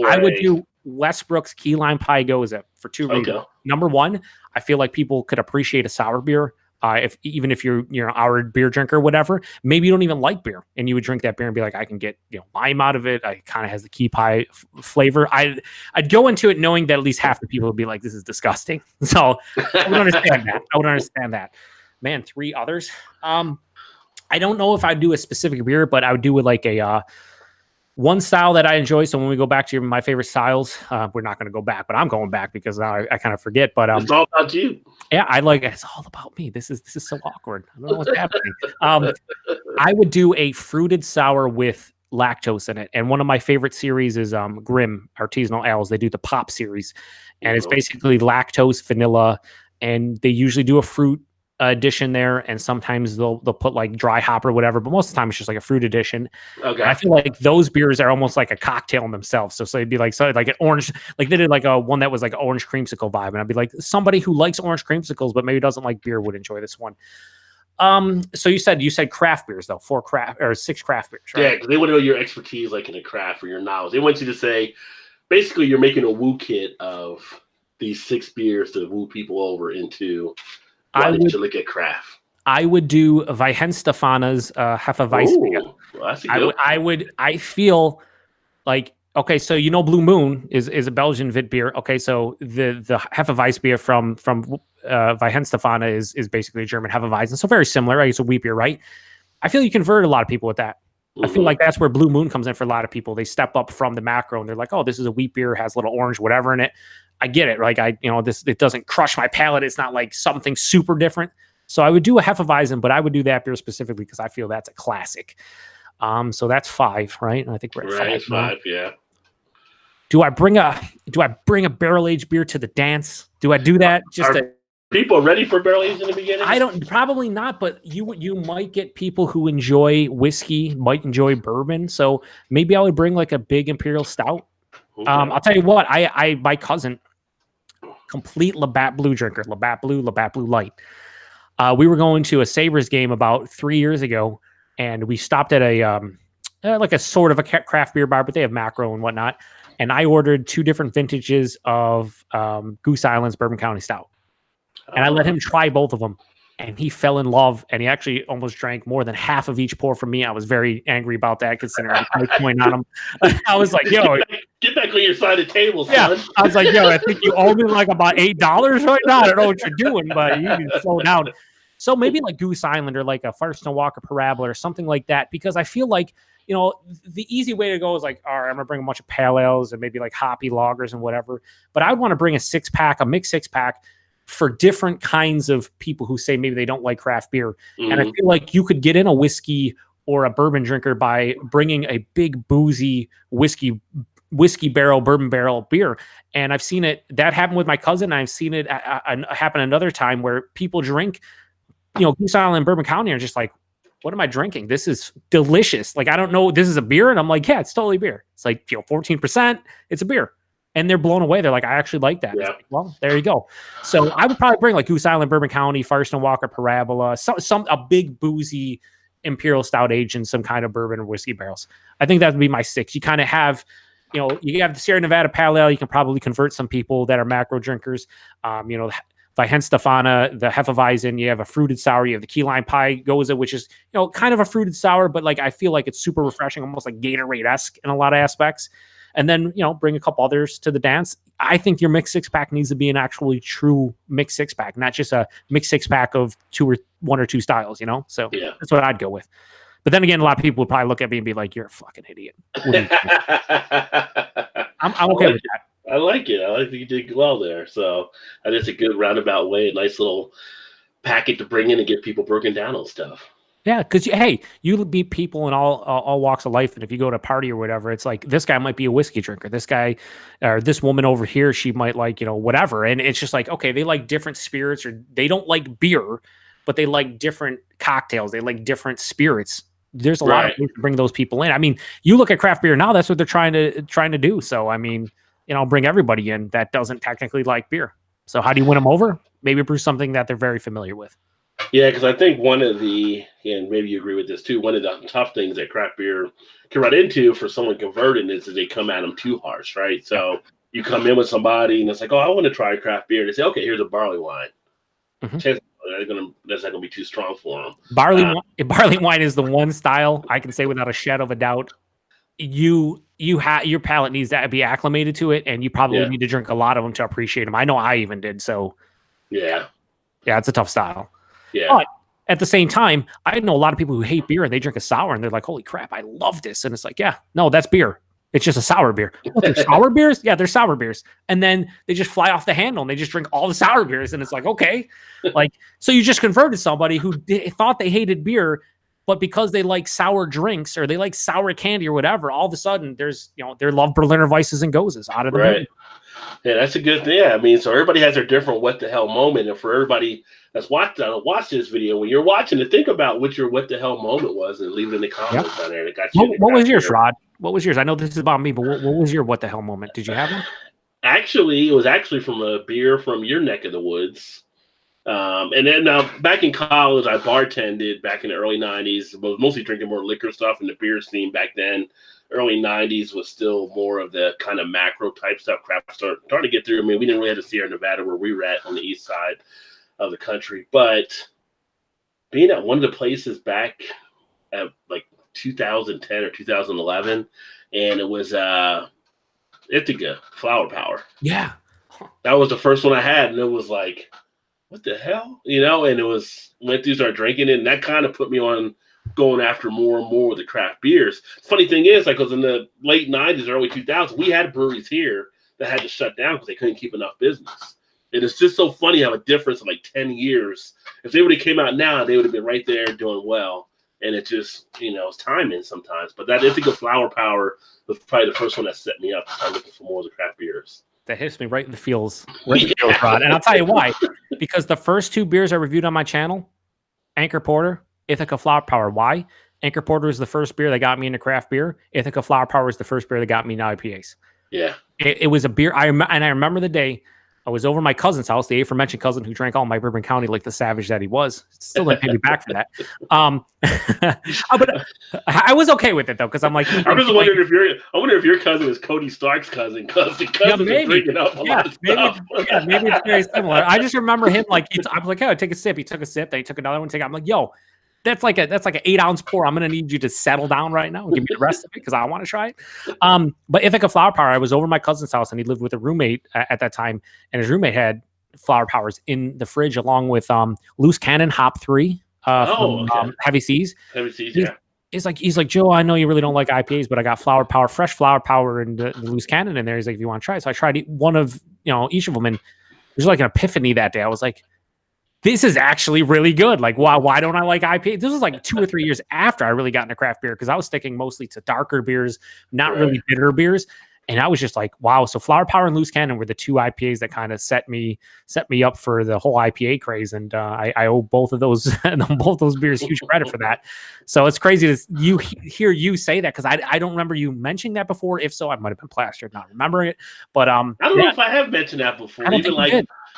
[SPEAKER 2] I would do Westbrook's Key Lime Pie Goza for 2 reasons. Okay. Number one, I feel like people could appreciate a sour beer. Even if you're our beer drinker or whatever, maybe you don't even like beer and you would drink that beer and be like, I can get lime out of it. It kind of has the key pie flavor. I'd go into it knowing that at least half the people would be like, this is disgusting. So I would understand that. Man, 3 others. I don't know if I'd do a specific beer, but I would do it like a one style that I enjoy. So when we go back to my favorite styles, we're not going to go back, but I'm going back because now I kind of forget. But
[SPEAKER 1] it's all about you.
[SPEAKER 2] Yeah, it's all about me. This is so awkward. I don't know what's happening. I would do a fruited sour with lactose in it, and one of my favorite series is Grimm Artisanal Ales. They do the Pop series, and it's basically lactose, vanilla, and they usually do a fruit edition there, and sometimes they'll put like dry hop or whatever, but most of the time it's just like a fruit edition.
[SPEAKER 1] Okay.
[SPEAKER 2] And I feel like those beers are almost like a cocktail in themselves. So it'd be like an orange, like they did like a one that was like an orange creamsicle vibe, and I'd be like, somebody who likes orange creamsicles but maybe doesn't like beer would enjoy this one. So you said craft beers though, 6 craft beers, right?
[SPEAKER 1] Yeah, because they want to know your expertise, like in a craft or your knowledge. They want you to say, basically, you're making a woo kit of these 6 beers to woo people over into why they should look at craft.
[SPEAKER 2] I would do Weihenstephaner's Hefeweizen beer.
[SPEAKER 1] Well, that's a good
[SPEAKER 2] I feel like, okay, so Blue Moon is a Belgian wit beer. Okay, so the Hefeweizen beer from Weihenstephaner is basically a German Hefeweizen, so very similar, right? It's a wheat beer, right? I feel you convert a lot of people with that. I feel like that's where Blue Moon comes in for a lot of people. They step up from the macro and they're like, oh, this is a wheat beer, has a little orange, whatever in it. I get it. Like it doesn't crush my palate. It's not like something super different. So I would do a Hefeweizen, but I would do that beer specifically because I feel that's a classic. So that's 5, right? And I think we're at
[SPEAKER 1] 5, yeah.
[SPEAKER 2] Do I bring a barrel aged beer to the dance? Do I do that?
[SPEAKER 1] People ready for barrel aged in the beginning?
[SPEAKER 2] Probably not, but you might get people who enjoy whiskey, might enjoy bourbon. So maybe I would bring like a big imperial stout. Okay. I'll tell you what, my cousin, complete Labatt Blue drinker, Labatt Blue Light. We were going to a Sabres game about 3 years ago, and we stopped at a like a sort of a craft beer bar, but they have macro and whatnot. And I ordered 2 different vintages of Goose Island's Bourbon County Stout. And I let him try both of them, and he fell in love, and he actually almost drank more than half of each pour from me. I was very angry about that, considering I was point on him. I was like, yo,
[SPEAKER 1] get back on your side of the table, son.
[SPEAKER 2] Yeah. I was like, yo, I think you owe me like about $8 right now. I don't know what you're doing, but you can slow down. So maybe like Goose Island or like a Firestone Walker Parabola or something like that, because I feel like, the easy way to go is like, all right, I'm going to bring a bunch of pale ales and maybe like hoppy lagers and whatever. But I would want to bring a 6-pack, a mixed 6-pack for different kinds of people who say maybe they don't like craft beer. Mm-hmm. And I feel like you could get in a whiskey or a bourbon drinker by bringing a big boozy whiskey barrel, bourbon barrel beer. And I've seen that happen with my cousin. I've seen it happen another time where people drink, Goose Island, Bourbon County, are just like, what am I drinking? This is delicious. Like, I don't know. This is a beer. And I'm like, yeah, it's totally beer. It's like, 14%. It's a beer. And they're blown away. They're like, I actually like that.
[SPEAKER 1] Yeah.
[SPEAKER 2] Like, well, there you go. So I would probably bring like Goose Island, Bourbon County, Firestone Walker, Parabola, a big boozy imperial stout aged in some kind of bourbon or whiskey barrels. I think that would be my 6. You kind of have, you have the Sierra Nevada Pale Ale. You can probably convert some people that are macro drinkers. Weihenstephaner, the Hefeweizen. You have a fruited sour. You have the key lime pie goza, which is kind of a fruited sour, but like I feel like it's super refreshing, almost like Gatorade-esque in a lot of aspects. And then, bring a couple others to the dance. I think your mixed 6-pack needs to be an actually true mixed 6-pack, not just a mixed 6-pack of 1 or 2 styles, So yeah, that's what I'd go with. But then again, a lot of people would probably look at me and be like, you're a fucking idiot. I'm okay with that.
[SPEAKER 1] I like it. I like that you did well there. So that's a good roundabout way, a nice little packet to bring in and get people broken down on stuff.
[SPEAKER 2] Yeah, because you meet people in all walks of life, and if you go to a party or whatever, it's like this guy might be a whiskey drinker. This guy or this woman over here, she might like whatever, and it's just like, okay, they like different spirits, or they don't like beer, but they like different cocktails. They like different spirits. There's a lot of ways to bring those people in. I mean, you look at craft beer now; that's what they're trying to do. So I mean, bring everybody in that doesn't technically like beer. So how do you win them over? Maybe brew something that they're very familiar with.
[SPEAKER 1] Yeah, because I think one of the, and maybe you agree with this too, one of the tough things that craft beer can run into for someone converting is that they come at them too harsh, right? So you come in with somebody and it's like, oh, I want to try craft beer. And they say, okay, here's a barley wine. Mm-hmm. That's not going to be too strong for them.
[SPEAKER 2] Barley wine is the one style I can say without a shadow of a doubt. Your palate needs to be acclimated to it, and you probably need to drink a lot of them to appreciate them. I know I even did. So yeah, it's a tough style.
[SPEAKER 1] Yeah.
[SPEAKER 2] But at the same time, I know a lot of people who hate beer and they drink a sour and they're like, holy crap, I love this. And it's like, yeah, no, that's beer. It's just a sour beer. What, they're sour beers? Yeah, they're sour beers. And then they just fly off the handle and they just drink all the sour beers. And it's like, okay. So you just converted somebody who thought they hated beer but because they like sour drinks or they like sour candy or whatever, all of a sudden there's, they love Berliner Weisses and Gozes out of the blue.
[SPEAKER 1] Yeah, that's a good thing. Yeah, I mean, so everybody has their different what the hell moment, and for everybody that's watched this video, when you're watching it, think about what your what the hell moment was, and leave it in the comments down there. And it got you.
[SPEAKER 2] What was yours, Rod? What was yours? I know this is about me, but what was your what the hell moment? Did you have one?
[SPEAKER 1] Actually, it was actually from a beer from your neck of the woods. And then back in college, I bartended back in the early 90s. I was mostly drinking more liquor stuff, and the beer scene back then, early 90s, was still more of the kind of macro type stuff. Crap started to get through. I mean, we didn't really have to Sierra Nevada where we were at on the east side of the country. But being at one of the places back at like 2010 or 2011, and it was Ithaca Flower Power.
[SPEAKER 2] Yeah.
[SPEAKER 1] That was the first one I had, and it was like, what the hell? And it was, went through, started drinking it, and that kind of put me on going after more and more of the craft beers. Funny thing is, like, because in the late 90s, early 2000s, we had breweries here that had to shut down because they couldn't keep enough business. And it's just so funny how a difference of like 10 years, if they would have came out now, they would have been right there doing well. And it just, it's timing sometimes. But that Ithaca Flower Power was probably the first one that set me up to start looking for more of the craft beers.
[SPEAKER 2] That hits me right in the feels, Rod. And I'll tell you why. Because the first two beers I reviewed on my channel, Anchor Porter, Ithaca Flower Power. Why? Anchor Porter was the first beer that got me into craft beer. Ithaca Flower Power was the first beer that got me into IPAs.
[SPEAKER 1] Yeah.
[SPEAKER 2] It was a beer. I remember the day I was over at my cousin's house, the aforementioned cousin who drank all my Bourbon County like the savage that he was. Still didn't pay me back for that. But I was okay with it though, because I'm like,
[SPEAKER 1] I'm just wondering if your cousin is Cody Stark's cousin, because the cousin is drinking up a lot of stuff.
[SPEAKER 2] Maybe it's very similar. I just remember him like, I was like, oh, take a sip. He took a sip, then he took another one. I'm like, yo, that's like an 8-ounce pour. I'm gonna need you to settle down right now and give me the rest of it because I want to try it. But Ithaca Flower Power, I was over at my cousin's house and he lived with a roommate at that time, and his roommate had Flower Powers in the fridge along with Loose Cannon Hop 3 from Heavy Seas.
[SPEAKER 1] Heavy Seas, yeah.
[SPEAKER 2] He's like, Joe, I know you really don't like IPAs, but I got fresh Flower Power and the Loose Cannon in there. He's like, if you want to try it. So I tried one of each of them, and there's like an epiphany that day. I was like, this is actually really good. Like, why don't I like IPA? This was like 2 or 3 years after I really got into craft beer, because I was sticking mostly to darker beers, not really bitter beers. And I was just like, wow. So Flower Power and Loose Cannon were the two IPAs that kind of set me up for the whole IPA craze. And I owe both of those beers huge credit for that. So it's crazy to hear you say that, because I don't remember you mentioning that before. If so, I might have been plastered not remembering it. But I don't
[SPEAKER 1] know if I have mentioned that before.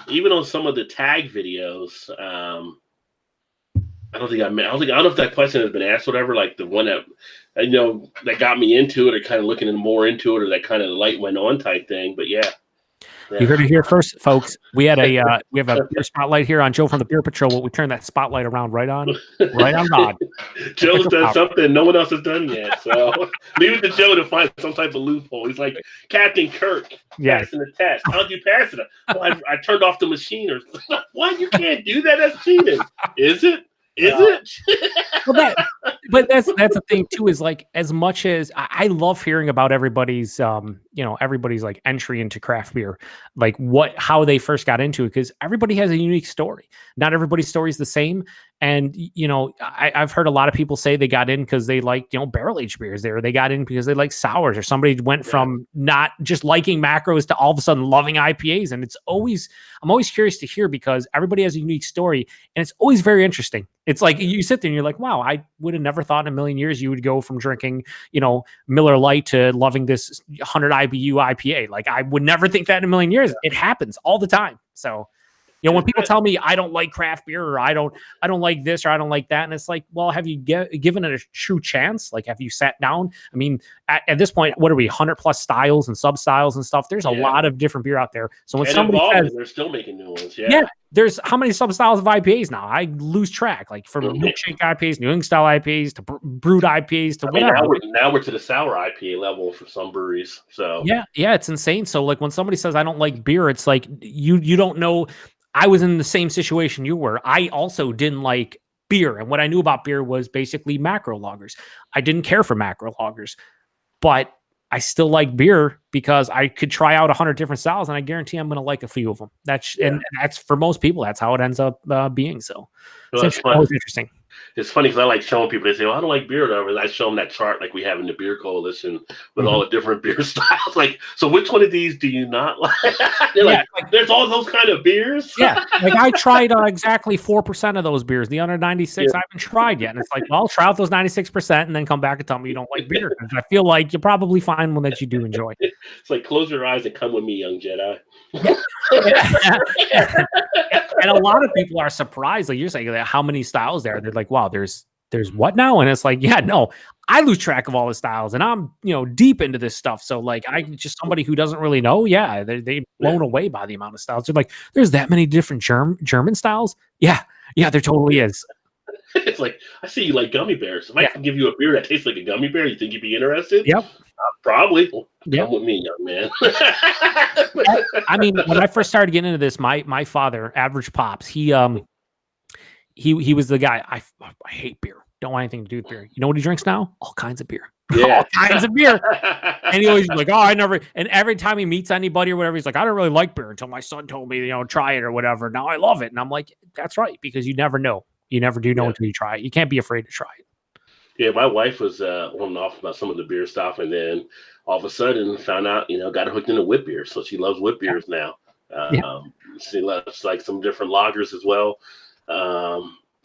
[SPEAKER 1] Even on some of the tag videos, I don't know if that question has been asked, whatever, like the one that, that got me into it, or kind of looking more into it, or that kind of light went on type thing. But yeah.
[SPEAKER 2] You heard it here first, folks. We have a beer spotlight here on Joe from the Beer Patrol. We turn that spotlight around right on Rod.
[SPEAKER 1] Joe's done something no one else has done yet. So leave it to Joe to find some type of loophole. He's like Captain Kirk passing the test. How'd you pass it? Oh, I turned off the machine. Or what? You can't do that. That's cheating. Is it? Is it?
[SPEAKER 2] But that's the thing too, is like, as much as I love hearing about everybody's everybody's like entry into craft beer, like how they first got into it, because everybody has a unique story. Not everybody's story is the same. And I've heard a lot of people say they got in because they like barrel aged beers there. They got in because they like sours, or somebody went from not just liking macros to all of a sudden loving IPAs. And I'm always curious to hear, because everybody has a unique story, and it's always very interesting. It's like you sit there and you're like, wow, I would have never thought in a million years you would go from drinking, Miller Lite to loving this 100 IBU IPA. Like, I would never think that in a million years. It happens all the time. So, when people tell me I don't like craft beer, or I don't like this, or I don't like that, and it's like, well, have you given it a true chance? Like, have you sat down? I mean, at this point, what are we, 100 plus styles and sub styles and stuff? There's a lot of different beer out there. So when somebody says
[SPEAKER 1] they're still making new ones,
[SPEAKER 2] there's how many sub styles of IPAs now? I lose track. Like, from milkshake IPAs, New England style IPAs, to brewed IPAs, to whatever.
[SPEAKER 1] Now we're to the sour IPA level for some breweries. So
[SPEAKER 2] yeah, it's insane. So like, when somebody says I don't like beer, it's like you don't know. I was in the same situation you were. I also didn't like beer. And what I knew about beer was basically macro lagers. I didn't care for macro lagers, but I still like beer because I could try out 100 different styles, and I guarantee I'm going to like a few of them. And that's for most people. That's how it ends up being. So it's always interesting.
[SPEAKER 1] it's funny because I like showing people. They say, "Oh, I don't like beer," or whatever. And I show them that chart like we have in the beer coalition with all the different beer styles. Like, so which one of these do you not like? They're like, there's all those kind of beers.
[SPEAKER 2] Yeah, like I tried exactly 4% of those beers. The under 96, I haven't tried yet. And it's like, well, try out those 96% and then come back and tell me you don't like beer. I feel like you'll probably find one that you do enjoy.
[SPEAKER 1] It's like, close your eyes and come with me, young Jedi.
[SPEAKER 2] And a lot of people are surprised. Like you're saying, how many styles there? They're like, wow, there's what now? And it's like, yeah, no, I lose track of all the styles, and I'm deep into this stuff. So like, I just somebody who doesn't really know. Yeah, they're blown away by the amount of styles. They're like, there's that many different German styles. Yeah, there totally is.
[SPEAKER 1] It's like, I see you like gummy bears. If I can give you a beer that tastes like a gummy bear, you think you'd be interested?
[SPEAKER 2] Yep.
[SPEAKER 1] Probably. Come with me, young man.
[SPEAKER 2] I mean, when I first started getting into this, my father, Average Pops, he was the guy. I hate beer. Don't want anything to do with beer. You know what he drinks now? All kinds of beer.
[SPEAKER 1] Yeah.
[SPEAKER 2] All kinds of beer. And he always like, oh, I never. And every time he meets anybody or whatever, he's like, I don't really like beer until my son told me, try it or whatever. Now I love it. And I'm like, that's right, because you never know. You never do know until you try it. You can't be afraid to try it. Yeah,
[SPEAKER 1] my wife was on and off about some of the beer stuff, and then all of a sudden found out, got her hooked into wit beer. So she loves wit beers now. She loves like some different lagers as well.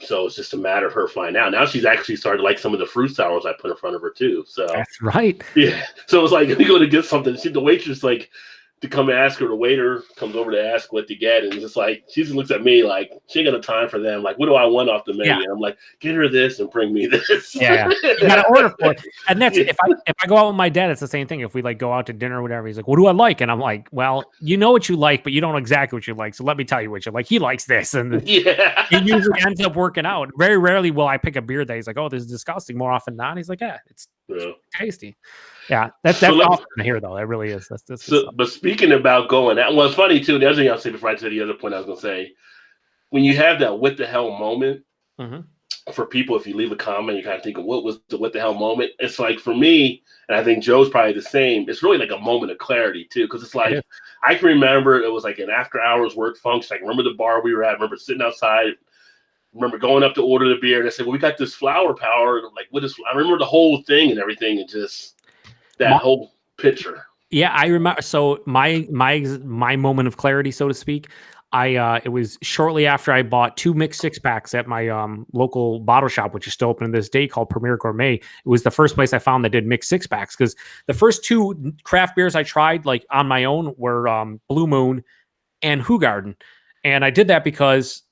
[SPEAKER 1] So it's just a matter of her finding out. Now she's actually started to like some of the fruit sours I put in front of her too. So
[SPEAKER 2] that's right.
[SPEAKER 1] Yeah. So it's like, we go to get something. The waitress like to come ask her. The waiter comes over to ask what to get, and just like she just looks at me like she ain't got no time for them. Like, what do I want off the menu? And I'm like, get her this and bring me this.
[SPEAKER 2] Yeah, you gotta order for it. And that's if I go out with my dad, it's the same thing. If we like go out to dinner or whatever, he's like, what do I like? And I'm like, well, you know what you like, but you don't know exactly what you like. So let me tell you what you like. He likes this, and it usually ends up working out. Very rarely will I pick a beer that he's like, oh, this is disgusting. More often than not, he's like, yeah, it's tasty. Yeah, that's awesome to hear, though. That really is. That's
[SPEAKER 1] but speaking about going out, well, it's funny too. The other thing I'll say before I say the other point I was gonna say, when you have that what the hell moment, for people, if you leave a comment, you kind of think of what was the what the hell moment. It's like for me, and I think Joe's probably the same. It's really like a moment of clarity too, because it's like I can remember it was like an after hours work function. I can remember the bar we were at. I remember sitting outside. Remember going up to order the beer, and I said, well, we got this flower power. Like, what is? I remember the whole thing and everything, and just that whole picture.
[SPEAKER 2] Yeah, I remember. So my moment of clarity, so to speak, it was shortly after I bought 2 mixed 6-packs at my local bottle shop, which is still open to this day, called Premier Gourmet. It was the first place I found that did mixed 6-packs, because the first 2 craft beers I tried like on my own were Blue Moon and Hoegaarden, and I did that because,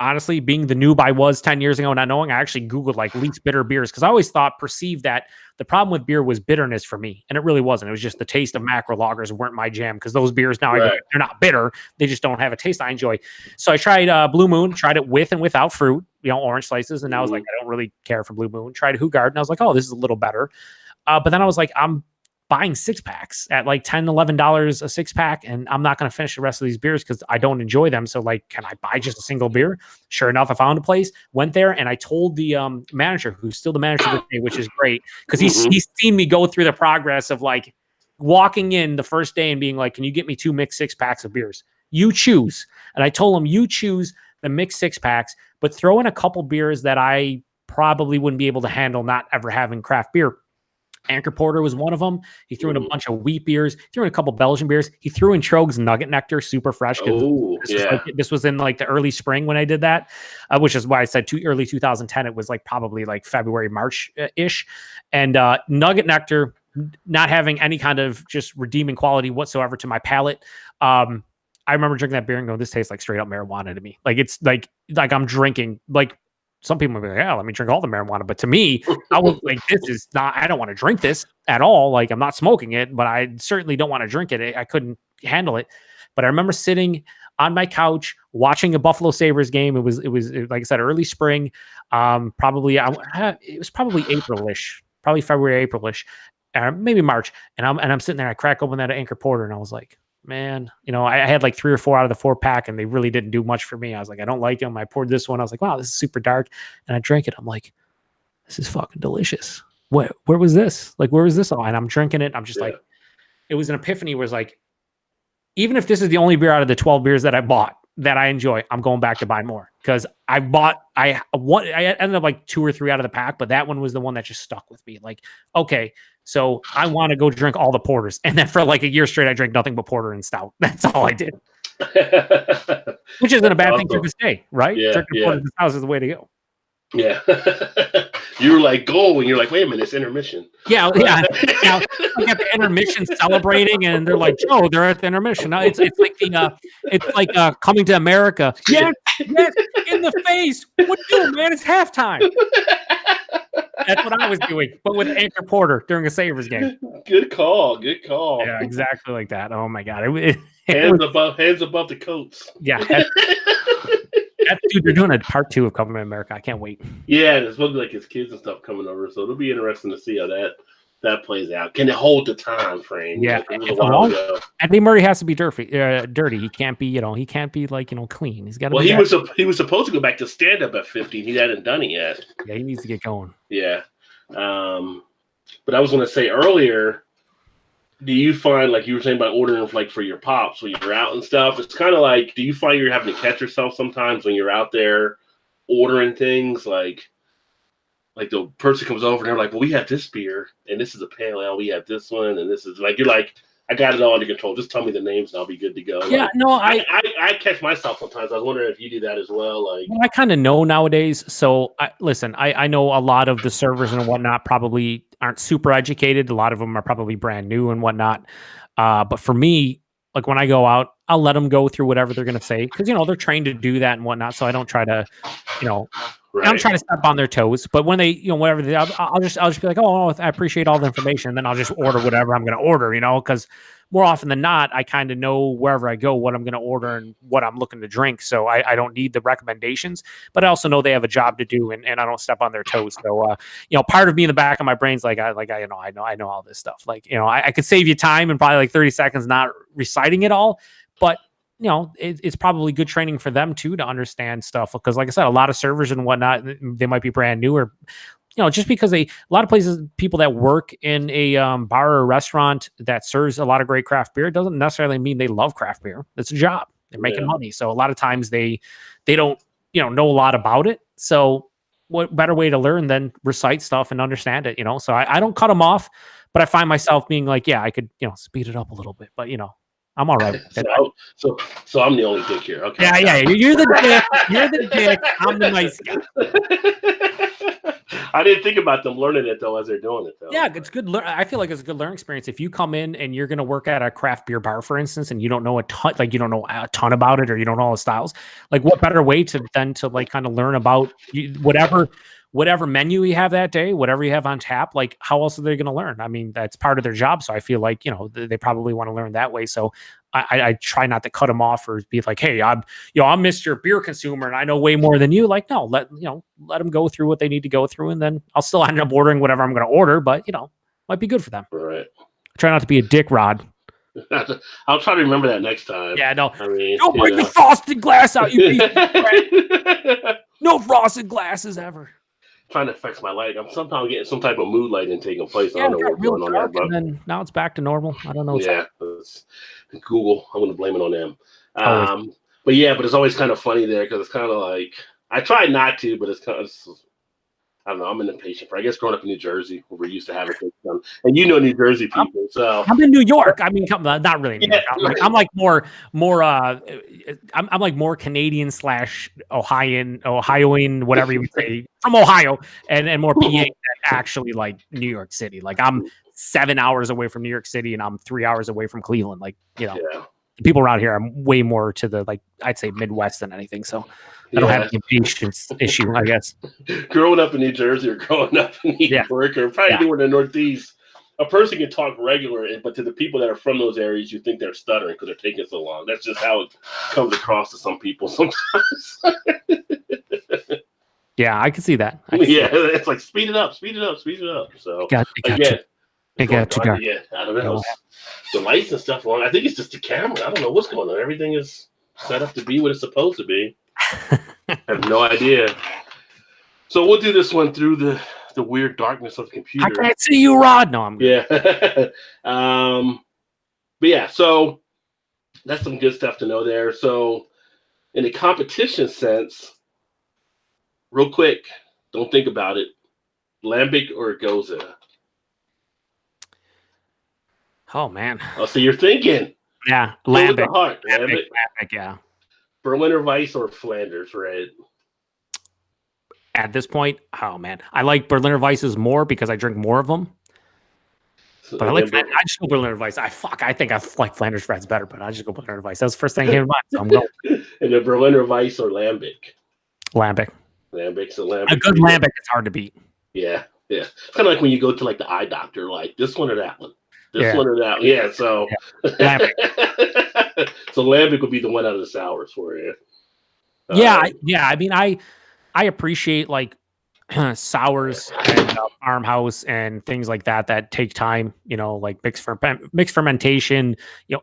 [SPEAKER 2] honestly, being the noob I was 10 years ago, not knowing, I actually Googled like least bitter beers, because I always perceived that the problem with beer was bitterness for me. And it really wasn't. It was just the taste of macro lagers weren't my jam, because those beers now, they're not bitter. They just don't have a taste I enjoy. So I tried Blue Moon, tried it with and without fruit, orange slices. And I was like, I don't really care for Blue Moon. Tried Hoegaarden. I was like, oh, this is a little better. But then I was like, I'm buying 6-packs at like $10, $11 a 6-pack, and I'm not going to finish the rest of these beers because I don't enjoy them. So like, can I buy just a single beer? Sure enough, I found a place, went there, and I told the manager, who's still the manager with me, which is great, because he's seen me go through the progress of like walking in the first day and being like, can you get me 2 mixed 6-packs of beers? You choose. And I told him, you choose the mixed 6-packs, but throw in a couple beers that I probably wouldn't be able to handle not ever having craft beer. Anchor Porter was one of them. He threw in a bunch of wheat beers. He threw in a couple Belgian beers. He threw in Troegs Nugget Nectar, super fresh. This was in like the early spring when I did that, which is why I said early 2010. It was like probably like February, March-ish. And Nugget Nectar, not having any kind of just redeeming quality whatsoever to my palate. I remember drinking that beer and going, this tastes like straight up marijuana to me. Like it's like I'm drinking like. Some people will be like, yeah, let me drink all the marijuana. But to me, I was like, I don't want to drink this at all. Like, I'm not smoking it, but I certainly don't want to drink it. I couldn't handle it. But I remember sitting on my couch watching a Buffalo Sabres game. It was like I said, early spring. It was probably April-ish, probably February, April-ish, maybe March. And I'm sitting there, I crack open that Anchor Porter, and I was like, man, I had like 3 or 4 out of the 4-pack, and they really didn't do much for me. I was like, I don't like them. I poured this one. I was like, wow, this is super dark. And I drank it. I'm like, this is fucking delicious. Where was this? Like, where was this all? And I'm drinking it. I'm just like, it was an epiphany where it's like, even if this is the only beer out of the 12 beers that I bought, that I enjoy, I'm going back to buy more because I ended up like 2 or 3 out of the pack, but that one was the one that just stuck with me. Like, okay, so I want to go drink all the porters, and then for like a year straight, I drank nothing but porter and stout. That's all I did, which isn't a bad thing to this day, right?
[SPEAKER 1] Yeah,
[SPEAKER 2] Drinking porter and stout is the way to go.
[SPEAKER 1] Yeah. You were like, go, and you're like, wait a minute, it's intermission.
[SPEAKER 2] Yeah. Like at the intermission celebrating, and they're like, Joe, they're at the intermission. No, it's like Coming to America. Yes, in the face. What you doing, man? It's halftime. That's what I was doing, but with Anchor Porter during a Sabres game.
[SPEAKER 1] Good call.
[SPEAKER 2] Yeah, exactly like that. Oh my god.
[SPEAKER 1] Hands above the coats.
[SPEAKER 2] Yeah. Dude, they're doing a part 2 of Coming to America. I can't wait.
[SPEAKER 1] Yeah, and it's supposed to be like his kids and stuff coming over, so it'll be interesting to see how that plays out. Can it hold the time frame?
[SPEAKER 2] Yeah,
[SPEAKER 1] like
[SPEAKER 2] Eddie Murray has to be dirty. He can't be, like, clean. He's got to.
[SPEAKER 1] Well, he was supposed to go back to stand up at 50. He hadn't done it yet.
[SPEAKER 2] Yeah, he needs to get going.
[SPEAKER 1] Yeah, but I was going to say earlier. Do you find, like you were saying about ordering like for your pops when you're out and stuff? It's kind of like, do you find you're having to catch yourself sometimes when you're out there ordering things like the person comes over and they're like, well, we have this beer and this is a pale ale. We have this one and this is like, you're like, I got it all under control. Just tell me the names and I'll be good to go.
[SPEAKER 2] Yeah,
[SPEAKER 1] like,
[SPEAKER 2] no,
[SPEAKER 1] I catch myself sometimes. I was wondering if you do that as well. Like,
[SPEAKER 2] I kind of know nowadays. So I know a lot of the servers and whatnot probably aren't super educated. A lot of them are probably brand new and whatnot. But for me, like when I go out, I'll let them go through whatever they're going to say because they're trained to do that and whatnot. So I don't try to, Right. I'm trying to step on their toes, but when they, whatever, I'll just be like, oh, I appreciate all the information. And then I'll just order whatever I'm going to order, because more often than not, I kind of know wherever I go what I'm going to order and what I'm looking to drink. So I don't need the recommendations, but I also know they have a job to do and I don't step on their toes. So, part of me in the back of my brain's like, I know all this stuff. Like, I could save you time in probably like 30 seconds, not reciting it all, but it's probably good training for them too to understand stuff because, like I said, a lot of servers and whatnot, they might be brand new or, just because a lot of places, people that work in a bar or restaurant that serves a lot of great craft beer doesn't necessarily mean they love craft beer. It's a job. They're making money. So a lot of times they don't, know a lot about it. So what better way to learn than recite stuff and understand it, So I don't cut them off, but I find myself being like, yeah, I could, speed it up a little bit, but I'm all right.
[SPEAKER 1] So I'm the only dick here. Okay.
[SPEAKER 2] Yeah. You're the dick. You're the dick. I'm the nice guy.
[SPEAKER 1] I didn't think about them learning it though as they're doing it though.
[SPEAKER 2] Yeah, it's good. I feel like it's a good learning experience. If you come in and you're going to work at a craft beer bar, for instance, and you don't know a ton about it, or you don't know all the styles, like what better way to like kind of learn about whatever menu you have that day, whatever you have on tap, like how else are they going to learn? I mean, that's part of their job. So I feel like, they probably want to learn that way. So I try not to cut them off or be like, hey, I'm Mr. Beer Consumer and I know way more than you. Like, no, let them go through what they need to go through. And then I'll still end up ordering whatever I'm going to order, but might be good for them.
[SPEAKER 1] Right.
[SPEAKER 2] Try not to be a dick rod.
[SPEAKER 1] I'll try to remember that next time.
[SPEAKER 2] Yeah, no. Don't bring the frosted glass out, you piece of crap. No frosted glasses ever.
[SPEAKER 1] Trying to fix my light. I'm somehow getting some type of mood lighting taking place. I don't know what's going on there, but
[SPEAKER 2] then now it's back to normal. I don't know.
[SPEAKER 1] It's Google. I'm going to blame it on them. But it's always kind of funny there because it's kind of like I try not to, but it's kind of I don't know. I'm an impatient for. I guess growing up in New Jersey, where we're used to having things done, and New Jersey people. So
[SPEAKER 2] I'm in New York. I mean, not really. New York. I'm like more. I'm like more Canadian / Ohioan, whatever you would say, from Ohio, and more PA than actually like New York City. Like I'm 7 hours away from New York City, and I'm 3 hours away from Cleveland. Like the people around here, I'm way more to the I'd say Midwest than anything. So. I don't have the impatience issue, I guess.
[SPEAKER 1] Growing up in New Jersey or growing up in New York or probably anywhere in the Northeast, a person can talk regular, but to the people that are from those areas, you think they're stuttering because they're taking so long. That's just how it comes across to some people sometimes.
[SPEAKER 2] Yeah, I can see that.
[SPEAKER 1] It's like speed it up. So
[SPEAKER 2] I
[SPEAKER 1] don't know. The lights and stuff on. I think it's just the camera. I don't know what's going on. Everything is set up to be what it's supposed to be. I have no idea. So we'll do this one through the weird darkness of the computer.
[SPEAKER 2] I can't see you, Rod. No, I'm good.
[SPEAKER 1] Yeah. But so that's some good stuff to know there. So in a competition sense, real quick, don't think about it. Lambic or Goza?
[SPEAKER 2] Oh man.
[SPEAKER 1] Oh, so you're thinking.
[SPEAKER 2] Yeah,
[SPEAKER 1] Lambic.
[SPEAKER 2] Lambic, yeah.
[SPEAKER 1] Berliner Weisse or Flanders Red?
[SPEAKER 2] At this point, oh man, I like Berliner Weisses more because I drink more of them.
[SPEAKER 1] So,
[SPEAKER 2] but I just go Berliner Weiss. I think I like Flanders Reds better, but I just go Berliner Weiss. That's the first thing that came to mind. So I'm going.
[SPEAKER 1] And the Berliner Weiss or Lambic?
[SPEAKER 2] Lambic.
[SPEAKER 1] Lambic. So Lambic.
[SPEAKER 2] A good Lambic is hard to beat.
[SPEAKER 1] Yeah. It's kind of like when you go to like the eye doctor, like this one or that one. This one or that one. Yeah. So Lambic. So Lambic would be the one out of the sours for you.
[SPEAKER 2] I mean, I appreciate like sours and farmhouse and things like that take time, like mixed fermentation,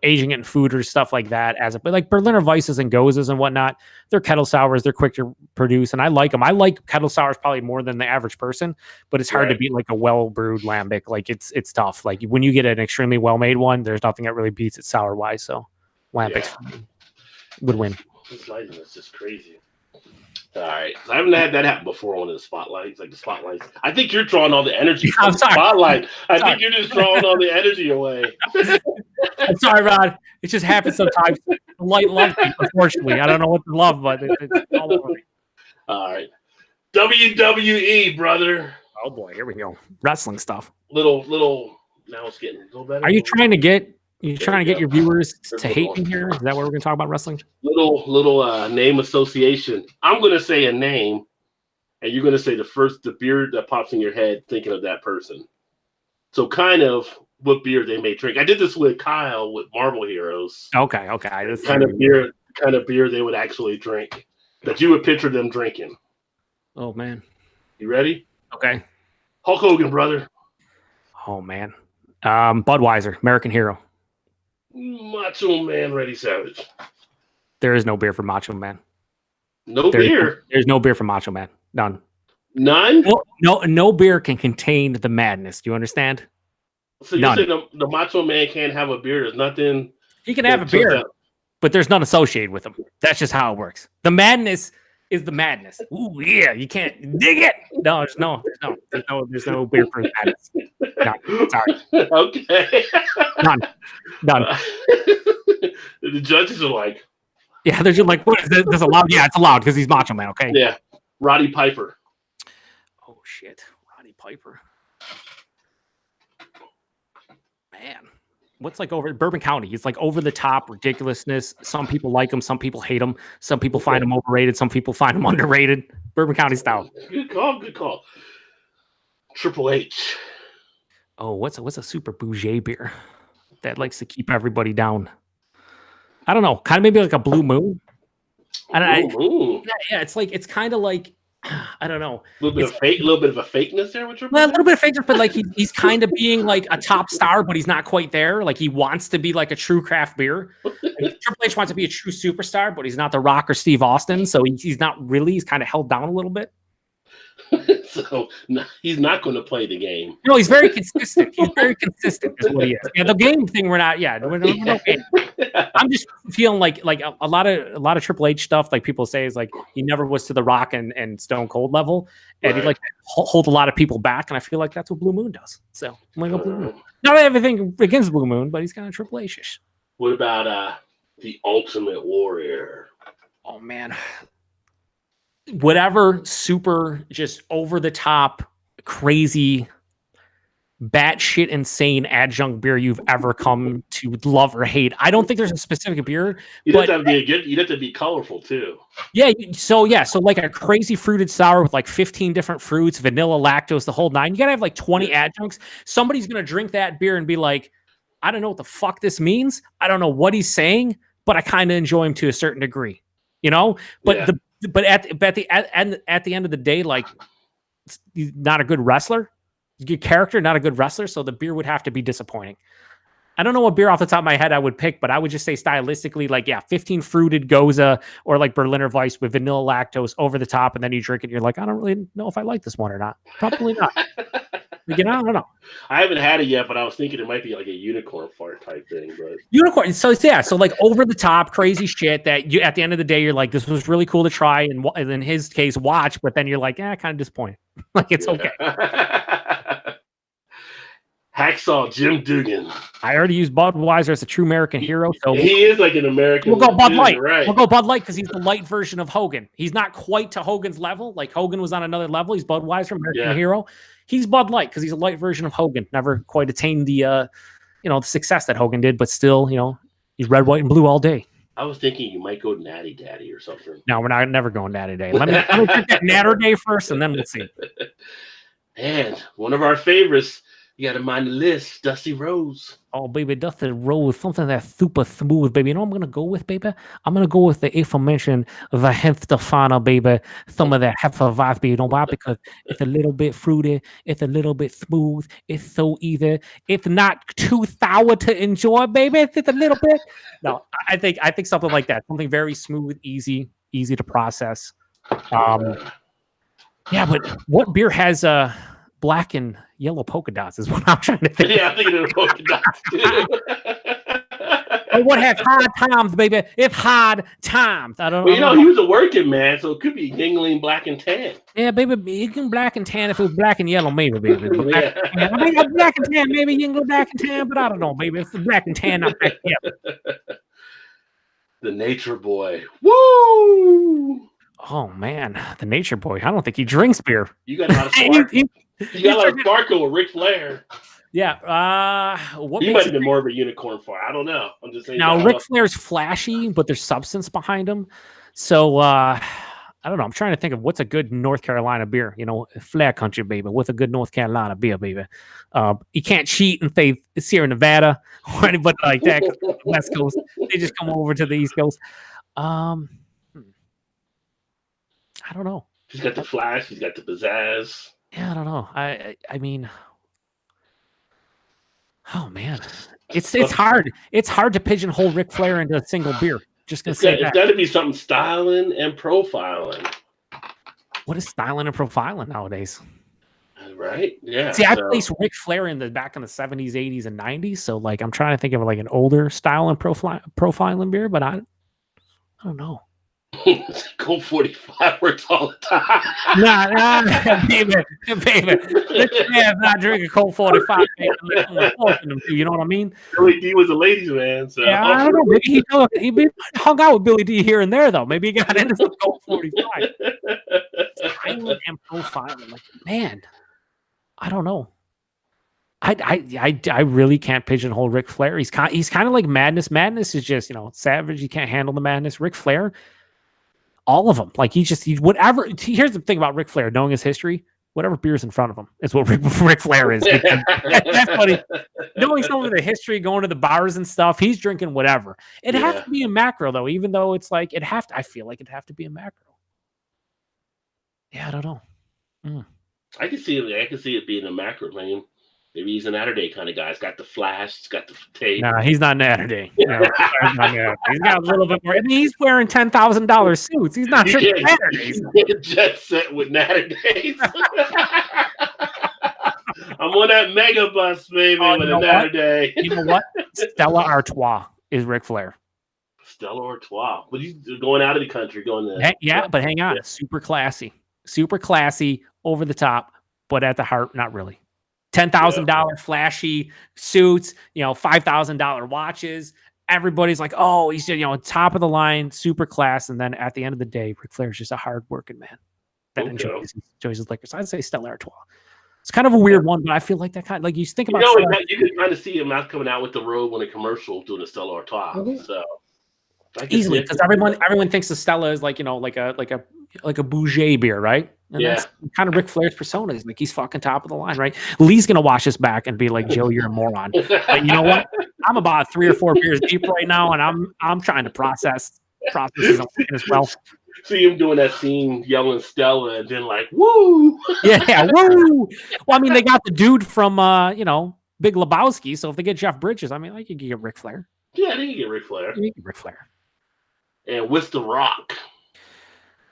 [SPEAKER 2] aging it in food or stuff like that. But like Berliner Weisses and Gozas and whatnot, they're kettle sours, they're quick to produce, and I like them. I like kettle sours probably more than the average person, but it's hard to beat like a well brewed lambic. Like it's tough. Like when you get an extremely well made one, there's nothing that really beats it sour wise. So lambic would win.
[SPEAKER 1] This lighting is just crazy. All right. I haven't had that happen before on the spotlights. Like the spotlights. I think you're drawing all the energy from the spotlight. I think you're just drawing all the energy away.
[SPEAKER 2] I'm sorry, Rod. It just happens sometimes. The light loves me, unfortunately. I don't know what to love, but it's all over me.
[SPEAKER 1] All right. WWE, brother.
[SPEAKER 2] Oh boy, here we go. Wrestling stuff.
[SPEAKER 1] Little now it's getting a little better.
[SPEAKER 2] Are you trying to get your viewers to hate me here? Is that what we're going to talk about wrestling?
[SPEAKER 1] Little name association. I'm going to say a name, and you're going to say the beer that pops in your head thinking of that person. So kind of what beer they may drink. I did this with Kyle with Marvel Heroes.
[SPEAKER 2] Okay.
[SPEAKER 1] Kind of beer they would actually drink that you would picture them drinking.
[SPEAKER 2] Oh man.
[SPEAKER 1] You ready?
[SPEAKER 2] Okay.
[SPEAKER 1] Hulk Hogan, brother.
[SPEAKER 2] Oh man. Budweiser, American Hero.
[SPEAKER 1] Macho Man, Randy Savage.
[SPEAKER 2] There is no beer for Macho Man.
[SPEAKER 1] Beer?
[SPEAKER 2] There's no beer for Macho Man. None? No beer can contain the madness. Do you understand?
[SPEAKER 1] So you said the Macho Man can't have a beer. There's nothing.
[SPEAKER 2] He can have a beer, but there's none associated with him. That's just how it works. The madness is the madness. Ooh, yeah, you can't dig it. No, there's no beer for the madness. No, sorry.
[SPEAKER 1] Okay.
[SPEAKER 2] None.
[SPEAKER 1] The judges are like,
[SPEAKER 2] yeah, they're just like, what is this allowed? Yeah, it's allowed because he's Macho Man. Okay.
[SPEAKER 1] Yeah. Roddy Piper.
[SPEAKER 2] Oh shit, Roddy Piper. Man, what's like over Bourbon County? It's like over the top ridiculousness. Some people like him, some people hate him. Some people find him overrated, some people find him underrated. Bourbon County style.
[SPEAKER 1] Good call. Triple H.
[SPEAKER 2] Oh, what's a super bougie beer that likes to keep everybody down? I don't know. Kind of maybe like a Blue Moon.
[SPEAKER 1] Moon.
[SPEAKER 2] Yeah. It's kind of like I don't know.
[SPEAKER 1] A little bit of a fakeness there with Triple
[SPEAKER 2] H. A little bit of fakeness, but like he's kind of being like a top star, but he's not quite there. Like he wants to be like a true craft beer. Like, Triple H wants to be a true superstar, but he's not The Rock or Steve Austin, so he's not really. He's kind of held down a little bit.
[SPEAKER 1] So he's not going to play the game.
[SPEAKER 2] No, he's very consistent. He's very consistent is what he is. Yeah, the game thing we're not. Yeah, we're no game. I'm just feeling like a lot of Triple H stuff. Like people say is like he never was to The Rock and Stone Cold level, and he like hold a lot of people back. And I feel like that's what Blue Moon does. So I'm gonna go Blue Moon. Not everything against Blue Moon, but he's kind of Triple H-ish.
[SPEAKER 1] What about the Ultimate Warrior?
[SPEAKER 2] Oh man. Whatever super just over the top crazy batshit insane adjunct beer you've ever come to love or hate. I don't think there's a specific beer.
[SPEAKER 1] You'd have to be colorful too. Yeah.
[SPEAKER 2] So like a crazy fruited sour with like 15 different fruits, vanilla, lactose, the whole nine. You gotta have like 20 adjuncts. Somebody's gonna drink that beer and be like, I don't know what the fuck this means. I don't know what he's saying, but I kind of enjoy him to a certain degree, But at the end of the day, like he's not a good wrestler, good character, not a good wrestler. So the beer would have to be disappointing. I don't know what beer off the top of my head I would pick, but I would just say stylistically, like 15 fruited Goza or like Berliner Weiss with vanilla lactose over the top, and then you drink it, and you're like, I don't really know if I like this one or not. Probably not. Like, I don't know.
[SPEAKER 1] I haven't had it yet, but I was thinking it might be like a unicorn fart type thing. But
[SPEAKER 2] Unicorn. So yeah, so like over the top, crazy shit that you at the end of the day, you're like, this was really cool to try, and in his case, watch. But then you're like, kind of disappointed. Like it's okay.
[SPEAKER 1] Hacksaw Jim Dugan.
[SPEAKER 2] I already used Budweiser as a true American hero. So
[SPEAKER 1] he is like an American.
[SPEAKER 2] We'll go Bud Light.
[SPEAKER 1] Right.
[SPEAKER 2] We'll go Bud Light because he's the light version of Hogan. He's not quite to Hogan's level. Like Hogan was on another level. He's Budweiser, American hero. He's Bud Light because he's a light version of Hogan. Never quite attained the the success that Hogan did, but still, he's red, white, and blue all day.
[SPEAKER 1] I was thinking you might go Natty Daddy or something.
[SPEAKER 2] No, we're never going Natty Day. Let me get that Natter Day first, and then we'll see.
[SPEAKER 1] And one of our favorites, you got to mind the list, Dusty Rose.
[SPEAKER 2] Oh, baby, Dusty Rose, something that's super smooth, baby. You know what I'm going to go with, baby? I'm going to go with the aforementioned Stefano, baby. Some of that Hefeweizen, baby. You know why? Because it's a little bit fruity. It's a little bit smooth. It's so easy. It's not too sour to enjoy, baby. It's just a little bit. No, I think something like that. Something very smooth, easy to process. Yeah, but what beer has black and yellow polka dots is what I'm trying to think.
[SPEAKER 1] Yeah, I'm thinking of polka dots too.
[SPEAKER 2] Or what has hard times, baby? If hard times. I don't know.
[SPEAKER 1] Well, he was a working man, so it could be Yingling black and tan.
[SPEAKER 2] Yeah, baby, you can black and tan if it was black and yellow, maybe, baby. Black and tan, maybe you can go black and tan, but I don't know, baby. It's black and tan, not black and yellow.
[SPEAKER 1] The Nature Boy. Woo!
[SPEAKER 2] Oh man, the Nature Boy. I don't think he drinks beer.
[SPEAKER 1] You got a lot of sparkle. You got a lot of sparkle with Ric Flair.
[SPEAKER 2] Yeah.
[SPEAKER 1] He might have been more of a unicorn fart. I don't know. I'm just saying.
[SPEAKER 2] Now Ric Flair's flashy, but there's substance behind him. So I don't know. I'm trying to think of what's a good North Carolina beer. Flair country, baby. What's a good North Carolina beer, baby? You can't cheat and say Sierra Nevada or anybody like that. West Coast, they just come over to the East Coast. I don't know.
[SPEAKER 1] He's got the flash. He's got the pizzazz.
[SPEAKER 2] Yeah, I don't know. I mean, oh man, it's hard. It's hard to pigeonhole Ric Flair into a single beer. Just gonna say that.
[SPEAKER 1] It's got to be something styling and profiling.
[SPEAKER 2] What is styling and profiling nowadays?
[SPEAKER 1] Right? Yeah.
[SPEAKER 2] See, I placed Ric Flair back in the 70s, 80s, and 90s. So like, I'm trying to think of like an older style and profiling beer, but I don't know.
[SPEAKER 1] Colt 45 works all the time.
[SPEAKER 2] Nah, baby. This man's not drinking Colt 45. You know what I mean?
[SPEAKER 1] Billy D was a ladies' man. So.
[SPEAKER 2] Yeah, I don't know. Maybe he hung out with Billy D here and there, though. Maybe he got into some Colt 45. Styling and profiling. Like, man, I don't know. I really can't pigeonhole Ric Flair. He's kind of like Madness. Madness is just, savage. You can't handle the madness. Ric Flair, all of them. Like he's whatever. Here's the thing about Ric Flair, knowing his history, whatever beer's in front of him is what Ric Flair is. That's funny. Knowing some of the history, going to the bars and stuff, he's drinking whatever. It has to be a macro though, even though it's like I feel like it'd have to be a macro. Yeah, I don't know.
[SPEAKER 1] I can see it being a macro, man. Maybe he's an Natterday kind of guy. He's got the flash. He's got the tape.
[SPEAKER 2] Nah, he's not Natterday. No, he's got a little bit more. I mean, he's wearing $10,000 suits. He's not drinking Natterdays.
[SPEAKER 1] Jet set with Natterdays. I'm on that mega bus, baby, with a Natterday.
[SPEAKER 2] You know what? Stella Artois is Ric Flair.
[SPEAKER 1] Stella Artois. But he's going out of the country, going there.
[SPEAKER 2] Yeah, but hang on. Yeah. Super classy, over the top, but at the heart, not really. $10,000 flashy suits, $5,000 watches. Everybody's like, oh, he's top of the line, super class. And then at the end of the day, Ric Flair's just a hard working man that enjoys his liquor. So I'd say Stella Artois. It's kind of a weird one, but I feel like that kind of like you think about.
[SPEAKER 1] You can kind of see him not coming out with the road when a commercial doing a Stella Artois. Mm-hmm. So
[SPEAKER 2] easily, because everyone thinks of Stella as like a bougie beer, right? And that's kind of Ric Flair's persona. He's like, he's fucking top of the line, right? Lee's gonna watch us back and be like, Joe, you're a moron. But you know what? I'm about 3 or 4 beers deep right now, and I'm trying to process as well.
[SPEAKER 1] See him doing that scene, yelling Stella, and then like, woo!
[SPEAKER 2] Yeah, woo! Well, I mean, they got the dude from Big Lebowski, so if they get Jeff Bridges, I mean, like you can get Ric Flair.
[SPEAKER 1] Yeah, they can get Ric Flair. And with the Rock.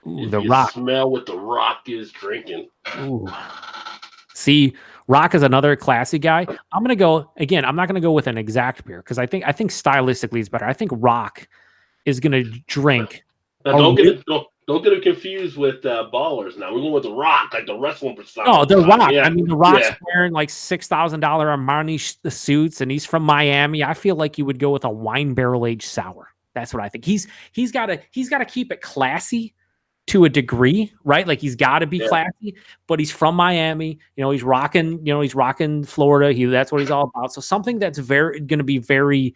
[SPEAKER 2] Ooh, the Rock.
[SPEAKER 1] Smell what the Rock is drinking.
[SPEAKER 2] Ooh. See, Rock is another classy guy. I'm gonna go again. I'm not gonna go with an exact beer because I think stylistically it's better. I think Rock is gonna drink.
[SPEAKER 1] Now, don't get it confused with Ballers. Now we're going with the Rock, like the wrestling persona.
[SPEAKER 2] Oh, the Rock.
[SPEAKER 1] Yeah.
[SPEAKER 2] I mean, the Rock's wearing like $6,000 Armani suits, and he's from Miami. I feel like you would go with a wine barrel aged sour. That's what I think. He's got to keep it classy to a degree, right? Like he's got to be classy, but he's from Miami. He's rocking Florida. That's what he's all about. So something that's going to be very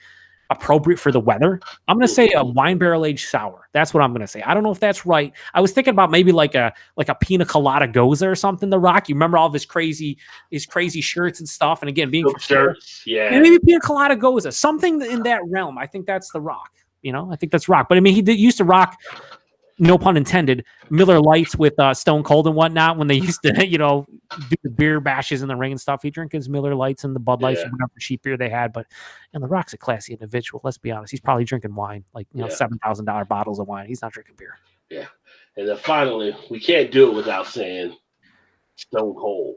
[SPEAKER 2] appropriate for the weather. I'm going to say a wine barrel aged sour. That's what I'm going to say. I don't know if that's right. I was thinking about maybe like a pina colada goza or something. The Rock. You remember all of his crazy shirts and stuff. And again, being from
[SPEAKER 1] shirts,
[SPEAKER 2] maybe pina colada goza, something in that realm. I think that's the Rock. I think that's Rock. But I mean, he used to rock, no pun intended, Miller Lights with Stone Cold and whatnot when they used to, do the beer bashes in the ring and stuff. He drank his Miller Lights and the Bud Lights and whatever cheap beer they had. But The Rock's a classy individual. Let's be honest. He's probably drinking wine, like $7,000 bottles of wine. He's not drinking beer.
[SPEAKER 1] Yeah. And then finally, we can't do it without saying Stone Cold.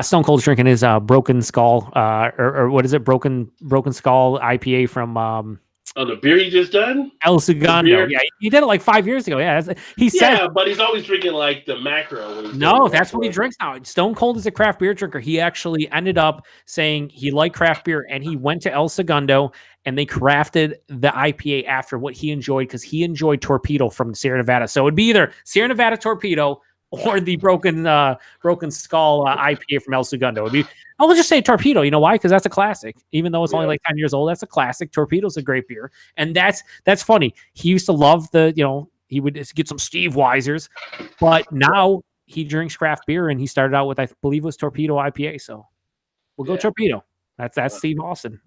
[SPEAKER 2] Stone Cold's drinking his Broken Skull, or what is it? Broken Skull IPA from.
[SPEAKER 1] The beer he just done?
[SPEAKER 2] El Segundo. Yeah, he did it like 5 years ago. Yeah, he said.
[SPEAKER 1] Yeah, but he's always drinking like the macro.
[SPEAKER 2] No, that's what he drinks now. Stone Cold is a craft beer drinker. He actually ended up saying he liked craft beer, and he went to El Segundo, and they crafted the IPA after what he enjoyed because he enjoyed Torpedo from Sierra Nevada. So it'd be either Sierra Nevada Torpedo or the Broken Skull IPA from El Segundo. I'll just say Torpedo. You know why? Because that's a classic. Even though it's only like 10 years old, that's a classic. Torpedo's a great beer. And that's funny. He used to love he would get some Steve Weisers, but now he drinks craft beer, and he started out with, I believe it was Torpedo IPA. So we'll go Torpedo. That's Steve Austin.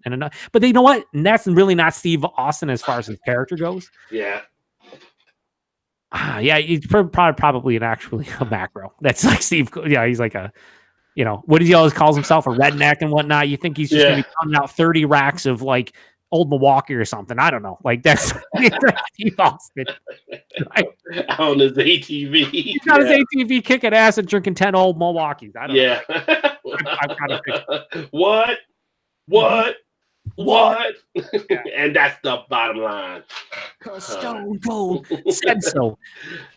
[SPEAKER 2] But you know what? And that's really not Steve Austin as far as his character goes.
[SPEAKER 1] Yeah.
[SPEAKER 2] Yeah, he's probably actually a macro. That's like Steve. Yeah, he's like what does he always calls himself, a redneck and whatnot? You think he's just going to be coming out 30 racks of like old Milwaukee or something? I don't know. Like that's Steve Austin. Right?
[SPEAKER 1] On his ATV.
[SPEAKER 2] He's got his ATV kicking ass and drinking 10 old Milwaukees. I don't know. I've got a
[SPEAKER 1] What? And that's the bottom line.
[SPEAKER 2] Stone Cold said so.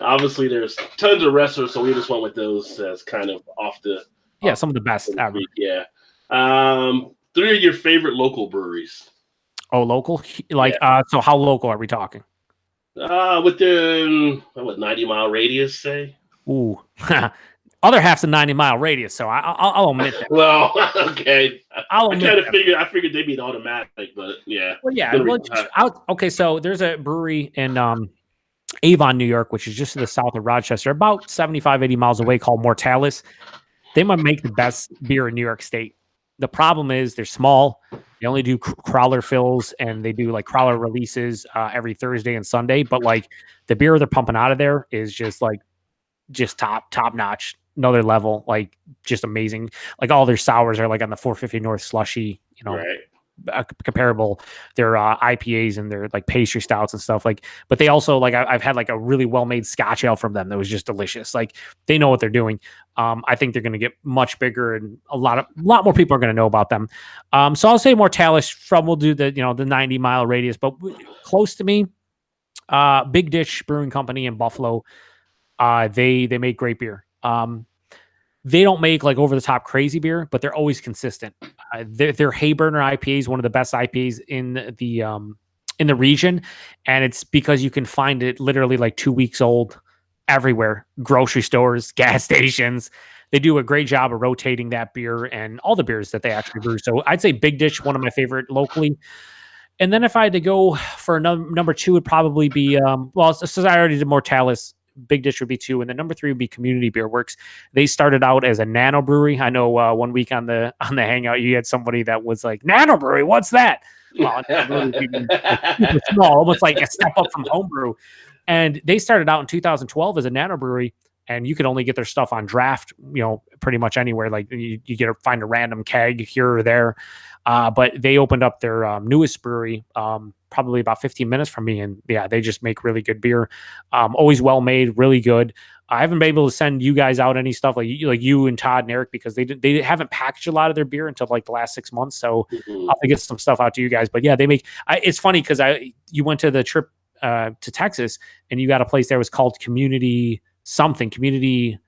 [SPEAKER 1] Obviously, there's tons of wrestlers, so we just went with those as kind of off the.
[SPEAKER 2] Yeah, some of the best ever.
[SPEAKER 1] Yeah. 3 of your favorite local breweries.
[SPEAKER 2] Oh, local? So how local are we talking?
[SPEAKER 1] Within 90-mile radius, say.
[SPEAKER 2] Ooh. Other half's a 90-mile radius, so I'll omit that.
[SPEAKER 1] Well, okay. I figured they'd be automatic, but yeah.
[SPEAKER 2] Well, yeah. Okay, so there's a brewery in Avon, New York, which is just to the south of Rochester, about 75, 80 miles away, called Mortalis. They might make the best beer in New York State. The problem is they're small. They only do crowler fills, and they do like crowler releases every Thursday and Sunday. But like the beer they're pumping out of there is just top notch, another level, like just amazing. Like all their sours are like on the 450 North slushy,
[SPEAKER 1] right.
[SPEAKER 2] Comparable. Their IPAs and their like pastry stouts and stuff. Like, but they also like I've had like a really well made Scotch ale from them that was just delicious. Like they know what they're doing. I think they're going to get much bigger, and a lot more people are going to know about them. So I'll say Mortalis. We'll do the 90-mile radius, but close to me, Big Ditch Brewing Company in Buffalo. They make great beer. They don't make like over the top crazy beer, but they're always consistent. Their Hayburner IPA is one of the best IPAs in the region, and it's because you can find it literally like 2 weeks old everywhere, grocery stores, gas stations. They do a great job of rotating that beer and all the beers that they actually brew. So I'd say Big Ditch, one of my favorite locally. And then if I had to go for number 2, would probably be since I already did Mortalis, Big Ditch would be 2, and then number 3 would be Community Beer Works. They started out as a nano brewery. I know 1 week on the hangout, you had somebody that was like, "Nano brewery, what's that?" Well, super small, almost like a step up from homebrew. And they started out in 2012 as a nano brewery, and you could only get their stuff on draft, pretty much anywhere. Like you find a random keg here or there. But they opened up their newest brewery probably about 15 minutes from me, and yeah, they just make really good beer. Always well made, really good. I haven't been able to send you guys out any stuff like you and Todd and Eric because they haven't packaged a lot of their beer until like the last 6 months. So I'll have to get some stuff out to you guys. But yeah, they make. It's funny because you went to the trip to Texas and you got a place there was called Community something Community.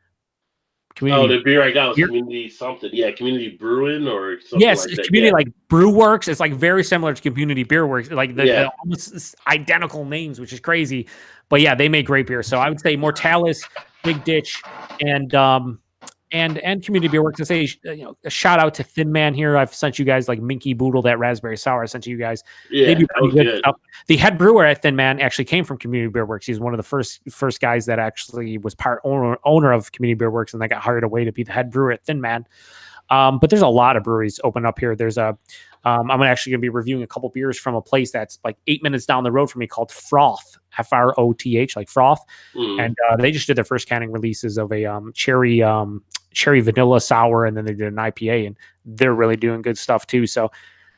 [SPEAKER 1] Oh, the beer I got was Community something. Yeah, Community Brewing or something
[SPEAKER 2] like that. Community like Brew Works. It's like very similar to Community Beer Works. Like the almost identical names, which is crazy. But yeah, they make great beer. So I would say Mortalis, Big Ditch, and Community Beer Works. I say a shout out to Thin Man here. I've sent you guys like Minky Boodle, that raspberry sour I sent to you guys.
[SPEAKER 1] Yeah,
[SPEAKER 2] they do pretty good stuff. The head brewer at Thin Man actually came from Community Beer Works. He's one of the first guys that actually was part owner of Community Beer Works, and they got hired away to be the head brewer at Thin Man. But there's a lot of breweries open up here. There's I'm actually going to be reviewing a couple beers from a place that's like 8 minutes down the road from me called Froth, Froth, like Froth. And they just did their first canning releases of a cherry vanilla sour, and then they did an IPA, and they're really doing good stuff too. So,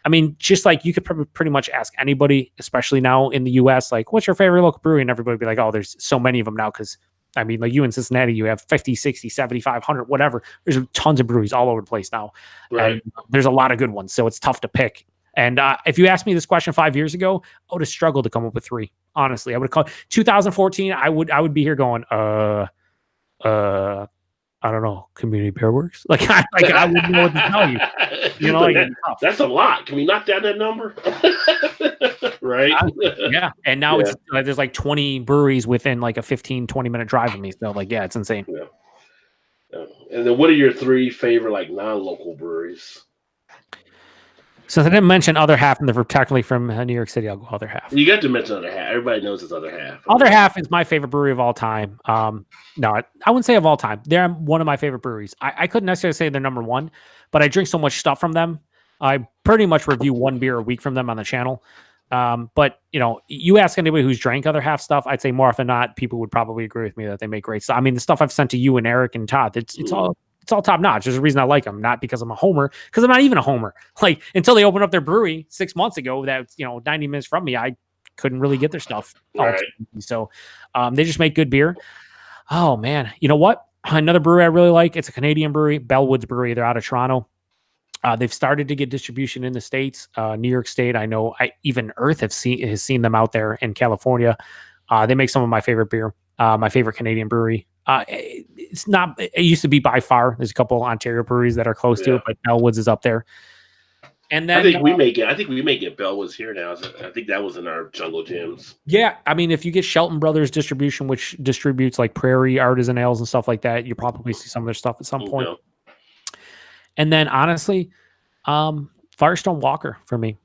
[SPEAKER 2] I mean, just like you could pretty much ask anybody, especially now in the US, like, what's your favorite local brewery? And everybody would be like, oh, there's so many of them now. Cause I mean, like you in Cincinnati, you have 50, 60, 75, 100, whatever. There's tons of breweries all over the place now.
[SPEAKER 1] Right.
[SPEAKER 2] And there's a lot of good ones. So it's tough to pick. And if you asked me this question 5 years ago, I would have struggled to come up with three. Honestly, I would have called 2014. I would be here going, I don't know, Community Beer Works. Like I wouldn't know what to tell you. You know,
[SPEAKER 1] that's a lot. Can we knock down that number? Right?
[SPEAKER 2] Yeah. And now it's there's like 20 breweries within like a 15, 20-minute drive of me. So like, yeah, it's insane.
[SPEAKER 1] Yeah. And then what are your three favorite like non-local breweries?
[SPEAKER 2] Since I didn't mention Other Half, and they're technically from New York City, I'll go Other Half.
[SPEAKER 1] You got to mention Other Half. Everybody knows it's Other Half.
[SPEAKER 2] Other Half is my favorite brewery of all time. No, I wouldn't say of all time. They're one of my favorite breweries. I couldn't necessarily say they're number one, but I drink so much stuff from them. I pretty much review one beer a week from them on the channel. But you ask anybody who's drank Other Half stuff, I'd say more often than not, people would probably agree with me that they make great stuff. I mean, the stuff I've sent to you and Eric and Todd, it's all top notch. There's a reason I like them, not because I'm a homer, because I'm not even a homer. Like until they opened up their brewery 6 months ago, that's 90 minutes from me, I couldn't really get their stuff.
[SPEAKER 1] Right.
[SPEAKER 2] So they just make good beer. Oh man, you know what? Another brewery I really like. It's a Canadian brewery, Bellwoods Brewery. They're out of Toronto. They've started to get distribution in the States, New York State. I know even Earth has seen them out there in California. They make some of my favorite beer. My favorite Canadian brewery. It's not. It used to be by far. There's a couple Ontario breweries that are close to it, but Bellwoods is up there. And then
[SPEAKER 1] I think we may get Bellwoods here now. I think that was in our Jungle Gyms.
[SPEAKER 2] Yeah, I mean, if you get Shelton Brothers distribution, which distributes like Prairie Artisan Ales and stuff like that, you probably see some of their stuff at some point. And then honestly, Firestone Walker for me.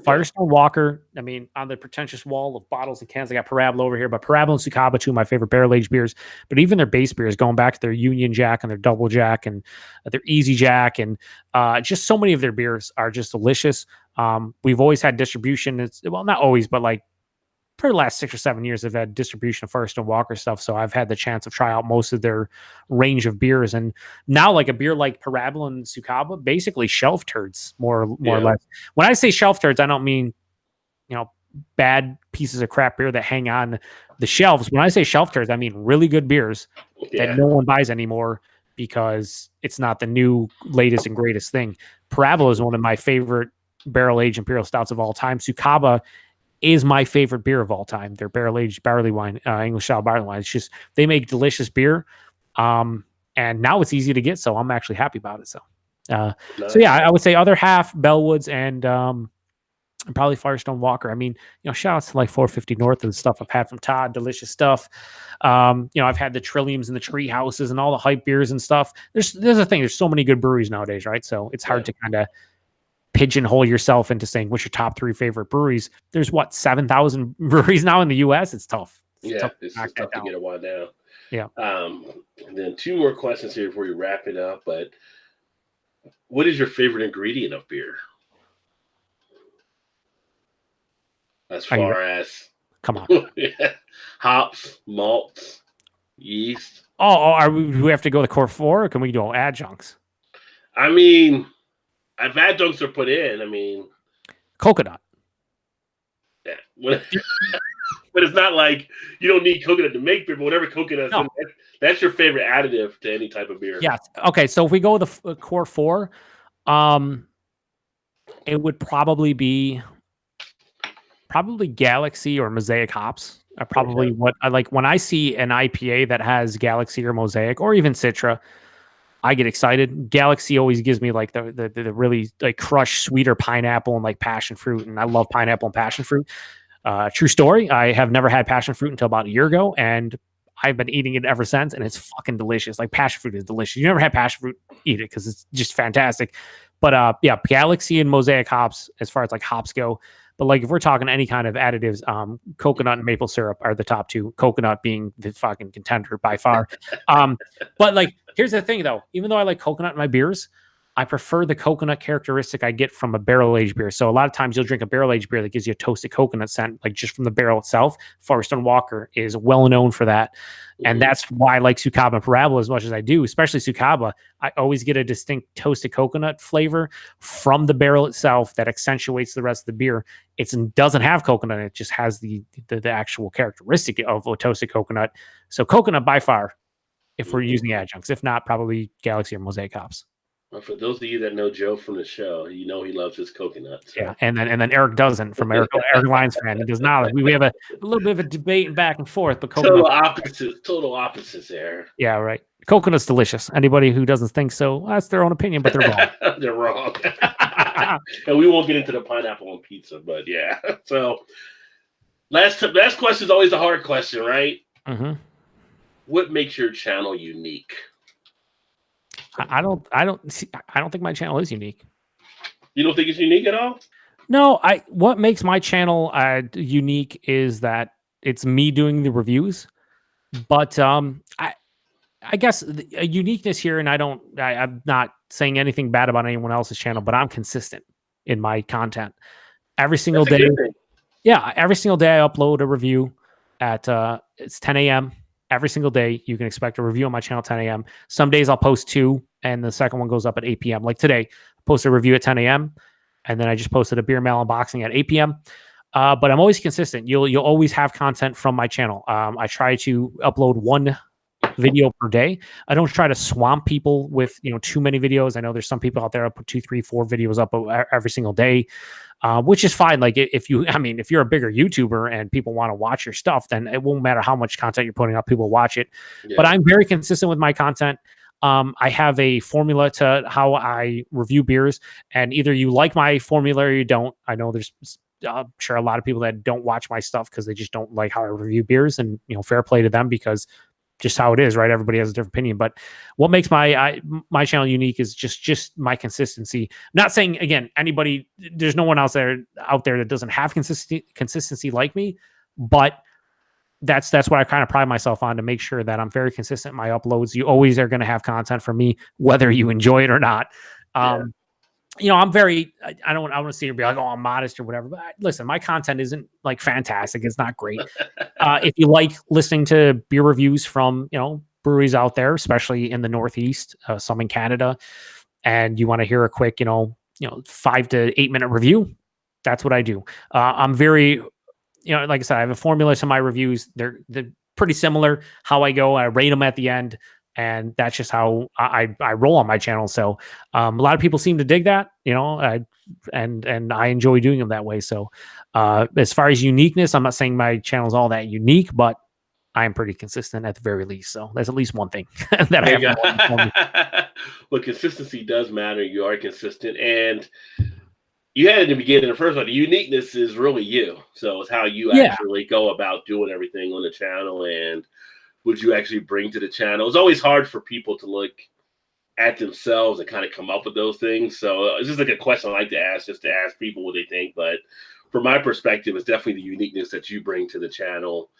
[SPEAKER 2] Firestone Walker, on the pretentious wall of bottles and cans, I got Parabola over here, but Parabola and Sukaba, two of my favorite barrel-aged beers. But even their base beers, going back to their Union Jack and their Double Jack and their Easy Jack, and just so many of their beers are just delicious. We've always had distribution. Not always, but like for the last 6 or 7 years, I've had distribution of Firestone Walker stuff. So I've had the chance to try out most of their range of beers. And now like a beer like Parabola and Sukaba, basically shelf turds, more or less. When I say shelf turds, I don't mean, bad pieces of crap beer that hang on the shelves. When I say shelf turds, I mean really good beers that no one buys anymore because it's not the new latest and greatest thing. Parabola is one of my favorite barrel-aged imperial stouts of all time. Sukaba is my favorite beer of all time. They're barrel-aged barley wine, English style barley wine. It's just, they make delicious beer. And now it's easy to get, so I'm actually happy about it. So yeah, I would say Other Half, Bellwoods, and probably Firestone Walker. I mean, shout outs to like 450 North and the stuff I've had from Todd, delicious stuff. I've had the Trilliums and the Tree Houses and all the hype beers and stuff. There's a thing. There's so many good breweries nowadays, right? So it's hard to kind of pigeonhole yourself into saying what's your top three favorite breweries. There's 7,000 breweries now in the US. It's tough.
[SPEAKER 1] It's tough to get a one down.
[SPEAKER 2] Yeah.
[SPEAKER 1] And then two more questions here before we wrap it up. But what is your favorite ingredient of beer? As far as
[SPEAKER 2] come on,
[SPEAKER 1] hops, malts, yeast.
[SPEAKER 2] Do we have to go the core four, or can we do all adjuncts?
[SPEAKER 1] I mean, adjuncts are put in. I mean,
[SPEAKER 2] Coconut.
[SPEAKER 1] yeah. But it's not like you don't need coconut to make beer, but whatever coconut's
[SPEAKER 2] No.
[SPEAKER 1] in, that's your favorite additive to any type of beer.
[SPEAKER 2] Yes. Okay. So if we go with the core four, it would probably be Galaxy or Mosaic hops. I probably what I like when I see an IPA that has Galaxy or Mosaic or even Citra, I get excited. Galaxy always gives me like the really like crushed sweeter pineapple and like passion fruit, and I love pineapple and passion fruit. True story. I have never had passion fruit until about a year ago, and I've been eating it ever since, and it's fucking delicious. Like passion fruit is delicious. You never had passion fruit, eat it because it's just fantastic. But yeah, Galaxy and Mosaic hops as far as like hops go. But like if we're talking any kind of additives, coconut and maple syrup are the top two. Coconut being the fucking contender by far. But like here's the thing though, even though I like coconut in my beers, I prefer the coconut characteristic I get from a barrel aged beer. So a lot of times you'll drink a barrel aged beer that gives you a toasted coconut scent, like just from the barrel itself. Forest and Walker is well known for that. And that's why I like Sukaba and Parabola as much as I do, especially Sukaba. I always get a distinct toasted coconut flavor from the barrel itself that accentuates the rest of the beer. It doesn't have coconut. It just has the actual characteristic of a toasted coconut. So coconut by far, if we're using adjuncts. If not, probably Galaxy or Mosaic hops.
[SPEAKER 1] Well, for those of you that know Joe from the show, you know he loves his coconut. So.
[SPEAKER 2] Yeah, and then Eric doesn't from Eric Lyons fan. He does not. We have a little bit of a debate and back and forth, but
[SPEAKER 1] total opposites there.
[SPEAKER 2] Yeah, right. Coconut's delicious. Anybody who doesn't think so, that's their own opinion, but they're wrong.
[SPEAKER 1] They're wrong. And we won't get into the pineapple on pizza, but yeah. So last question is always a hard question, right?
[SPEAKER 2] Mm-hmm.
[SPEAKER 1] What makes your channel unique?
[SPEAKER 2] I don't think my channel is unique.
[SPEAKER 1] You don't think it's unique at all?
[SPEAKER 2] No, what makes my channel unique is that it's me doing the reviews. But I guess a uniqueness here, and I'm not saying anything bad about anyone else's channel, but I'm consistent in my content. Every single day. Yeah, every single day I upload a review at it's 10 a.m. Every single day, you can expect a review on my channel at 10 a.m. Some days I'll post 2, and the second one goes up at 8 p.m. Like today, I posted a review at 10 a.m., and then I just posted a beer mail unboxing at 8 p.m. But I'm always consistent. You'll always have content from my channel. I try to upload 1 video per day. I don't try to swamp people with too many videos. I know there's some people out there that put 2, 3, 4 videos up every single day. Which is fine. Like if you're a bigger YouTuber and people want to watch your stuff, then it won't matter how much content you're putting up, people watch it. Yeah. But I'm very consistent with my content. I have a formula to how I review beers, and either you like my formula or you don't. I know there's I'm sure a lot of people that don't watch my stuff because they just don't like how I review beers, and fair play to them because just how it is, right? Everybody has a different opinion. But what makes my channel unique is just my consistency. Not saying again, there's no one else out there that doesn't have consistency like me, but that's what I kind of pride myself on, to make sure that I'm very consistent in my uploads. You always are going to have content from me, whether you enjoy it or not. I'm very, I don't want to see you be like, oh, I'm modest or whatever. But listen, my content isn't like fantastic. It's not great. If you like listening to beer reviews from, breweries out there, especially in the Northeast, some in Canada, and you want to hear a quick, 5 to 8 minute review, that's what I do. I'm very, like I said, I have a formula to my reviews. They're pretty similar. How I go, I rate them at the end. And that's just how I roll on my channel. So a lot of people seem to dig that, and I enjoy doing them that way. So as far as uniqueness, I'm not saying my channel is all that unique, but I am pretty consistent at the very least. So there's at least one thing that I have.
[SPEAKER 1] Well, consistency does matter. You are consistent, and you had in the beginning, the first one, the uniqueness is really you. So it's how you actually go about doing everything on the channel, and would you actually bring to the channel. It's always hard for people to look at themselves and kind of come up with those things. So it's just like a question I like to ask, just to ask people what they think. But from my perspective, it's definitely the uniqueness that you bring to the channel.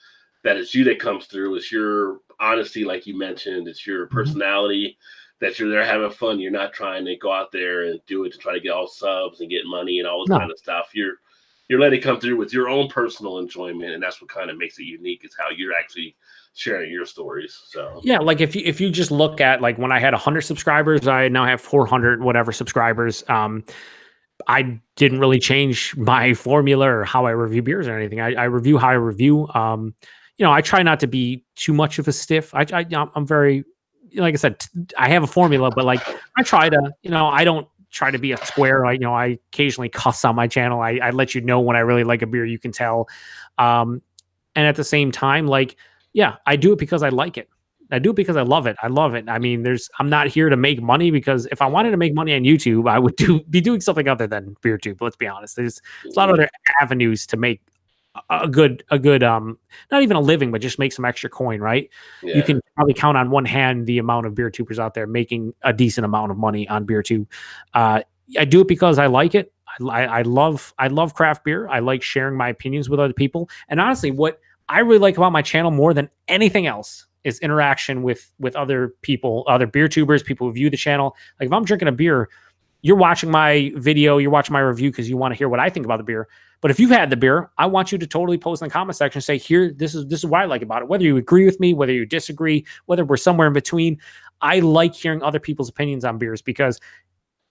[SPEAKER 1] That it's you that comes through. It's your honesty, like you mentioned. It's your personality, that you're there having fun. You're not trying to go out there and do it to try to get all subs and get money and all this kind of stuff. you're letting it come through with your own personal enjoyment, and that's what kind of makes it unique. Is how you're actually sharing your stories. So
[SPEAKER 2] Yeah, like if you just look at like when I had 100 subscribers, I now have 400 whatever subscribers. I didn't really change my formula or how I review beers or anything. I review how I review. I try not to be too much of a stiff. I'm very, like I said, I have a formula, but like I try to, I don't try to be a square. I occasionally cuss on my channel. I let you know when I really like a beer. You can tell. And at the same time, like, yeah, I do it because I like it. I do it because I love it. I love it. I mean, I'm not here to make money, because if I wanted to make money on YouTube, I would be doing something other than BeerTube. Let's be honest. There's a lot of other avenues to make a good not even a living, but just make some extra coin, right? You
[SPEAKER 1] yeah,
[SPEAKER 2] can probably count on one hand the amount of beer tubers out there making a decent amount of money on BeerTube. I do it because I like it. I love craft beer. I like sharing my opinions with other people. And honestly, what I really like about my channel more than anything else is interaction with other people, other beer tubers, people who view the channel. Like if I'm drinking a beer, you're watching my video, you're watching my review because you want to hear what I think about the beer. But if you've had the beer, I want you to totally post in the comment section and say, here, this is what I like about it. Whether you agree with me, whether you disagree, whether we're somewhere in between. I like hearing other people's opinions on beers, because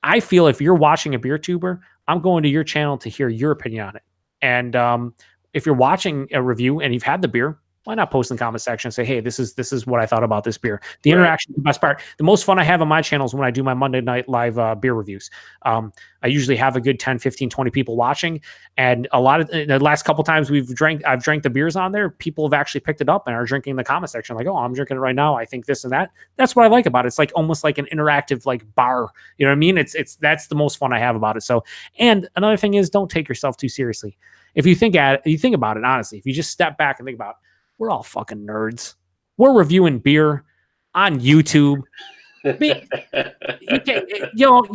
[SPEAKER 2] I feel if you're watching a beer tuber, I'm going to your channel to hear your opinion on it. And if you're watching a review and you've had the beer, why not post in the comment section and say, hey, this is what I thought about this beer. The interaction is the best part. The most fun I have on my channel is when I do my Monday night live beer reviews. I usually have a good 10, 15, 20 people watching. And a lot of the last couple times I've drank the beers on there, people have actually picked it up and are drinking in the comment section. Like, oh, I'm drinking it right now. I think this and that. That's what I like about it. It's like almost like an interactive like bar. You know what I mean? That's the most fun I have about it. So, and another thing is, don't take yourself too seriously. If you think about it honestly, if you just step back and think about it, we're all fucking nerds. We're reviewing beer on YouTube. You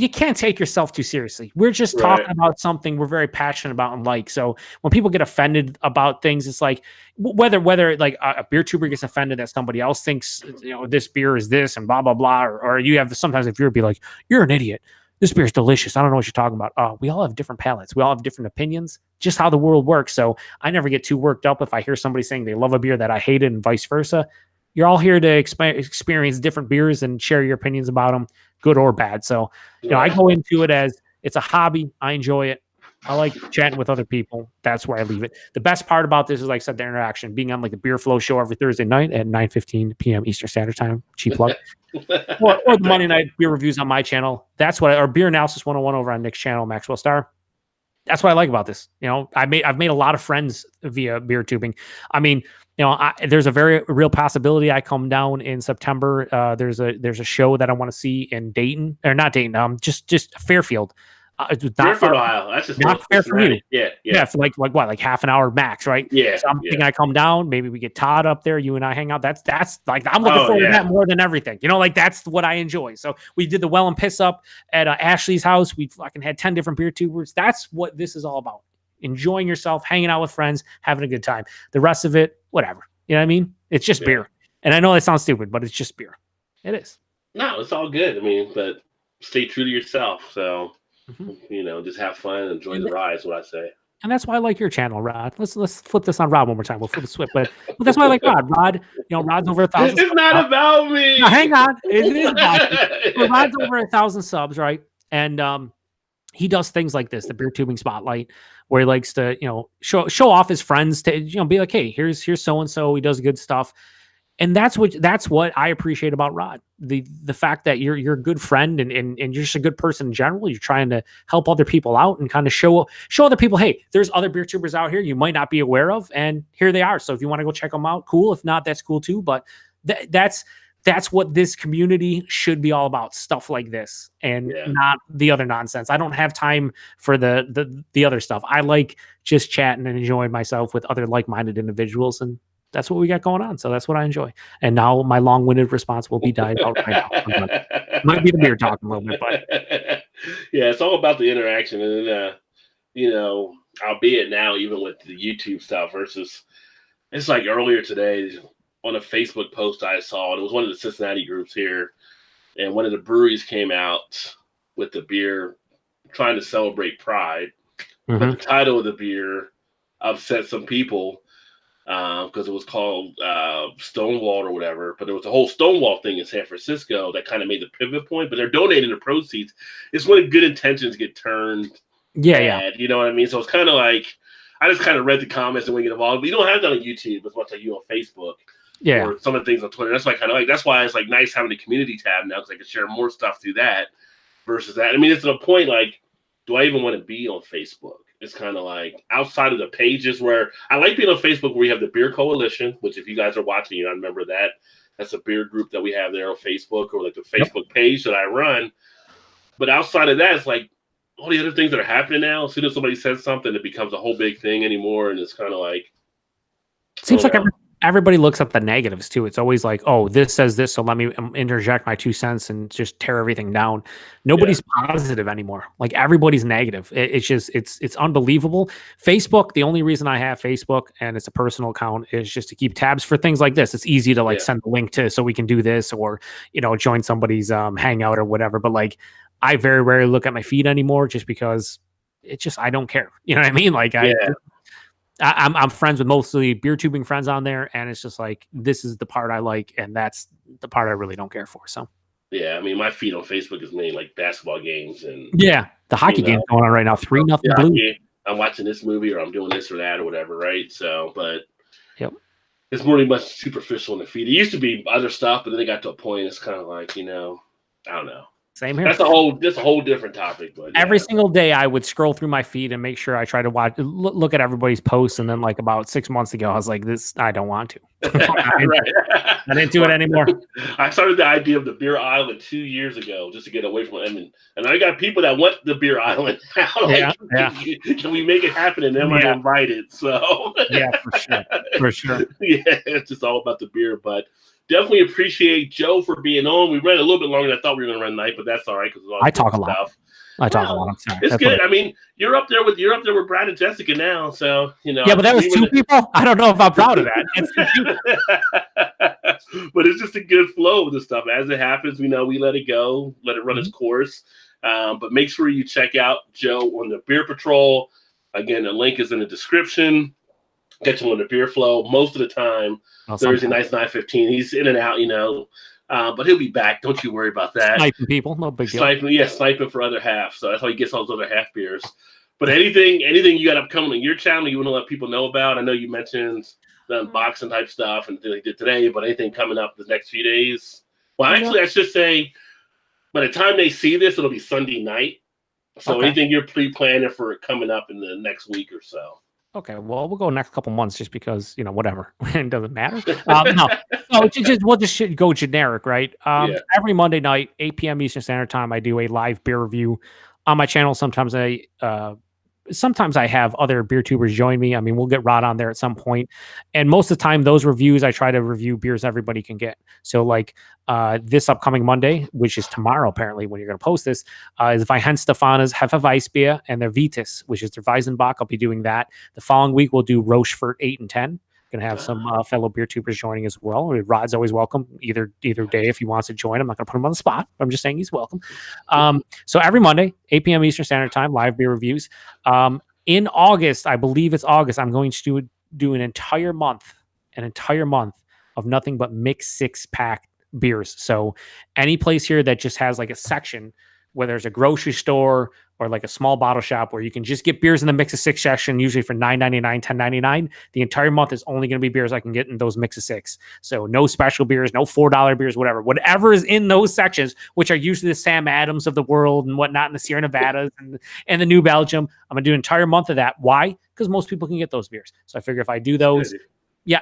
[SPEAKER 2] can't take yourself too seriously. We're just talking about something we're very passionate about and like. So when people get offended about things, it's like whether like a beer tuber gets offended that somebody else thinks this beer is this and blah blah blah, or you have sometimes if you're be like, you're an idiot. This beer is delicious. I don't know what you're talking about. We all have different palates. We all have different opinions. Just how the world works. So I never get too worked up if I hear somebody saying they love a beer that I hated and vice versa. You're all here to experience different beers and share your opinions about them, good or bad. So, I go into it as it's a hobby. I enjoy it. I like chatting with other people. That's where I leave it. The best part about this is, like I said, the interaction, being on like the Beer Flow show every Thursday night at 9:15 p.m. Eastern Standard Time. Cheap plug. or the Monday night beer reviews on my channel. That's what, or Beer Analysis 101 over on Nick's channel, Maxwell Star. That's what I like about this. I've made a lot of friends via beer tubing. I mean, there's a very real possibility I come down in September. There's a show that I want to see in Dayton, or not Dayton. Just Fairfield. It's not
[SPEAKER 1] Fairfield, Ohio. That's just
[SPEAKER 2] not fair for you.
[SPEAKER 1] Yeah.
[SPEAKER 2] For like what, like half an hour max, right?
[SPEAKER 1] Yeah.
[SPEAKER 2] So I'm thinking I come down, maybe we get Todd up there, you and I hang out. That's like I'm looking forward to that more than everything. Like that's what I enjoy. So we did the well and piss up at Ashley's house. We fucking had 10 different beer tubers. That's what this is all about. Enjoying yourself, hanging out with friends, having a good time. The rest of it, whatever. You know what I mean? It's just beer. And I know that sounds stupid, but it's just beer. It is.
[SPEAKER 1] No, it's all good. I mean, but stay true to yourself. So, just have fun and enjoy the ride is what I say.
[SPEAKER 2] And that's why I like your channel, Rod. Let's flip this on Rod one more time. We'll flip the switch, but that's why I like Rod. Rod, Rod's over 1,000.
[SPEAKER 1] It's not about me.
[SPEAKER 2] No, hang on. It is about you. But Rod's over 1,000 subs, right? And he does things like this, the beer tubing spotlight, where he likes to, show off his friends to, be like, hey, here's so and so. He does good stuff. And that's what I appreciate about Rod. The fact that you're a good friend and you're just a good person in general. You're trying to help other people out and kind of show other people, hey, there's other beer tubers out here you might not be aware of, and here they are. So if you want to go check them out, cool. If not, that's cool too. But that's what this community should be all about. Stuff like this and not the other nonsense. I don't have time for the other stuff. I like just chatting and enjoying myself with other like-minded individuals, and that's what we got going on. So that's what I enjoy. And now my long-winded response will be died out right now. Might be the beer talk a little bit, but
[SPEAKER 1] yeah, it's all about the interaction. And albeit now, even with the YouTube stuff versus, it's like earlier today on a Facebook post I saw, and it was one of the Cincinnati groups here, and one of the breweries came out with the beer trying to celebrate Pride. but the title of the beer upset some people because it was called Stonewall or whatever. But there was a whole Stonewall thing in San Francisco that kind of made the pivot point. But they're donating the proceeds. It's when good intentions get turned bad. You know what I mean? So it's kind of like I just kind of read the comments and we get involved. But you don't have that on YouTube as much as you on Facebook. Or some of the things on Twitter. That's why I kind of like. That's why it's like nice having the community tab now because I can share more stuff through that versus that. I mean, it's to the point like, do I even want to be on Facebook? It's kind of like outside of the pages where I like being on Facebook where we have the Beer Coalition, which if you guys are watching, I remember that. That's a beer group that we have there on Facebook or like the Facebook page that I run. But outside of that, it's like all the other things that are happening now. As soon as somebody says something, it becomes a whole big thing anymore. And it's kind of like.
[SPEAKER 2] Seems like everybody looks at the negatives too. It's always like, oh, this says this, so let me interject my 2 cents and just tear everything down. Nobody's positive anymore. Like everybody's negative. It's unbelievable. Facebook, the only reason I have Facebook and it's a personal account is just to keep tabs for things like this. It's easy to like send a link to so we can do this or join somebody's hangout or whatever. But like I very rarely look at my feed anymore just because I don't care. You know what I mean? Like I'm friends with mostly beer tubing friends on there, and it's just like this is the part I like, and that's the part I really don't care for. So,
[SPEAKER 1] yeah, I mean, my feed on Facebook is mainly like basketball games and
[SPEAKER 2] the hockey game's going on right now, 3-0 Blue.
[SPEAKER 1] I'm watching this movie or I'm doing this or that or whatever, right? So, but it's more much superficial in the feed. It used to be other stuff, but then it got to a point. It's kind of like I don't know.
[SPEAKER 2] Same here.
[SPEAKER 1] That's a whole different topic. But
[SPEAKER 2] every single day, I would scroll through my feed and make sure I try to look at everybody's posts. And then, like about 6 months ago, I was like, "This, I don't want to." I didn't do it anymore.
[SPEAKER 1] I started the idea of the beer island 2 years ago just to get away from it. And I got people that want the beer island now. Can we make it happen? And am I invited? So
[SPEAKER 2] for sure.
[SPEAKER 1] Yeah, it's just all about the beer, but. Definitely appreciate Joe for being on. We ran a little bit longer than I thought we were going to run tonight, but that's all right because
[SPEAKER 2] I talk a lot. I talk a lot.
[SPEAKER 1] It's good. I mean, you're up there with Brad and Jessica now, so
[SPEAKER 2] Yeah, but that was 2 people. I don't know if I'm proud of that.
[SPEAKER 1] But it's just a good flow of the stuff. As it happens, we let it go, let it run its course. But make sure you check out Joe on the Beer Patrol. Again, the link is in the description. Catch him on the Beer Flow most of the time. Thursday nights, 9:15. He's in and out, but he'll be back. Don't you worry about that.
[SPEAKER 2] Sniping people, no big deal.
[SPEAKER 1] Sniping for other half. So that's how he gets all those other half beers. But anything you got upcoming on your channel you want to let people know about? I know you mentioned the unboxing type stuff and they did today, but anything coming up the next few days? Well, actually, I should say, by the time they see this, it'll be Sunday night. So anything you're pre-planning for coming up in the next week or so?
[SPEAKER 2] Okay, well, we'll go next couple months just because, whatever. It doesn't matter. No, we'll just go generic, right? Every Monday night, 8 p.m. Eastern Standard Time, I do a live beer review on my channel. Sometimes I have other beer tubers join me. I mean, we'll get Rod on there at some point. And most of the time, those reviews, I try to review beers everybody can get. So like this upcoming Monday, which is tomorrow, apparently, when you're going to post this, is Weihenstephaner's Hefeweiss beer and their Vitis, which is their Weizenbock. I'll be doing that. The following week, we'll do Rochefort 8 and 10. Going to have some fellow beer tubers joining as well. Rod's always welcome either day if he wants to join. I'm not going to put him on the spot, but I'm just saying he's welcome. So every Monday, 8 p.m. Eastern Standard Time, live beer reviews. In August, I believe it's August, I'm going to do an entire month of nothing but mixed 6-pack beers. So any place here that just has like a section where there's a grocery store or like a small bottle shop where you can just get beers in the mix of 6 section, usually for $9.99, $10.99. The entire month is only going to be beers I can get in those mix of 6. So no special beers, no $4 beers, whatever is in those sections, which are usually the Sam Adams of the world and whatnot, in the Sierra Nevadas and the New Belgium. I'm going to do an entire month of that. Why? Because most people can get those beers. So I figure if I do those,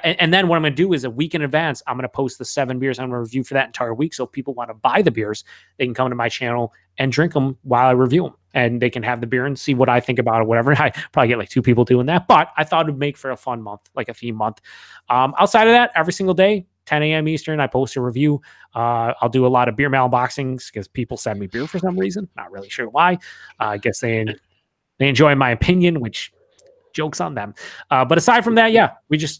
[SPEAKER 2] and then what I'm going to do is a week in advance, I'm going to post the 7 beers I'm going to review for that entire week. So if people want to buy the beers, they can come to my channel and drink them while I review them. And they can have the beer and see what I think about it, whatever. I probably get like 2 people doing that, but I thought it would make for a fun month, like a theme month. Outside of that, every single day, 10 a.m. Eastern, I post a review. I'll do a lot of beer mail unboxings because people send me beer for some reason. Not really sure why. I guess they enjoy my opinion, which jokes on them. But aside from that,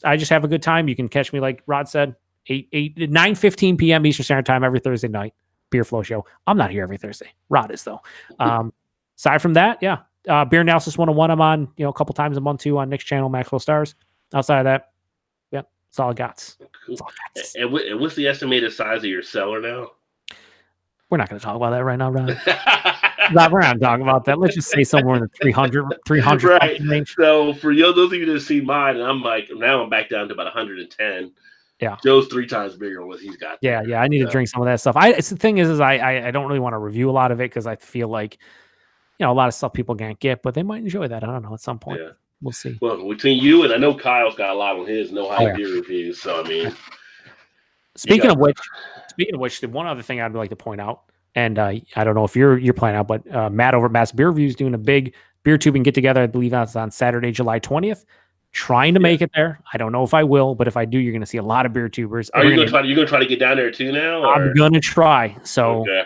[SPEAKER 2] I just have a good time. You can catch me, like Rod said, 9:15 p.m. Eastern Standard Time every Thursday night. Beer Flow Show. I'm not here every Thursday. Rod is though. Aside from that, Beer Analysis 101. I'm on, a couple times a month too on Nick's channel, Maxwell Stars. Outside of that, yeah, that's all I got.
[SPEAKER 1] Cool. And what's the estimated size of your cellar now?
[SPEAKER 2] We're not going to talk about that right now, Ron. No, we're not talking about that. Let's just say somewhere in the 300
[SPEAKER 1] right.
[SPEAKER 2] range.
[SPEAKER 1] So for those of you that see mine, and I'm back down to about 110.
[SPEAKER 2] Yeah.
[SPEAKER 1] Joe's 3 times bigger than what he's got.
[SPEAKER 2] Yeah, I need to drink some of that stuff. It's the thing is I don't really want to review a lot of it because I feel like a lot of stuff people can't get, but they might enjoy that. I don't know at some point. Yeah. We'll see.
[SPEAKER 1] Well, between you and I know Kyle's got a lot on his beer reviews. So I mean,
[SPEAKER 2] speaking of which, the one other thing I'd like to point out, and I don't know if you're playing out, but Matt over at Matt's Beer Reviews doing a big beer tubing get together. I believe that's on Saturday, July 20th. Trying to make it there. I don't know if I will, but if I do, you're going to see a lot of beer tubers.
[SPEAKER 1] Are you going to try to get down there too now? Or?
[SPEAKER 2] I'm going to try. So.
[SPEAKER 1] Okay.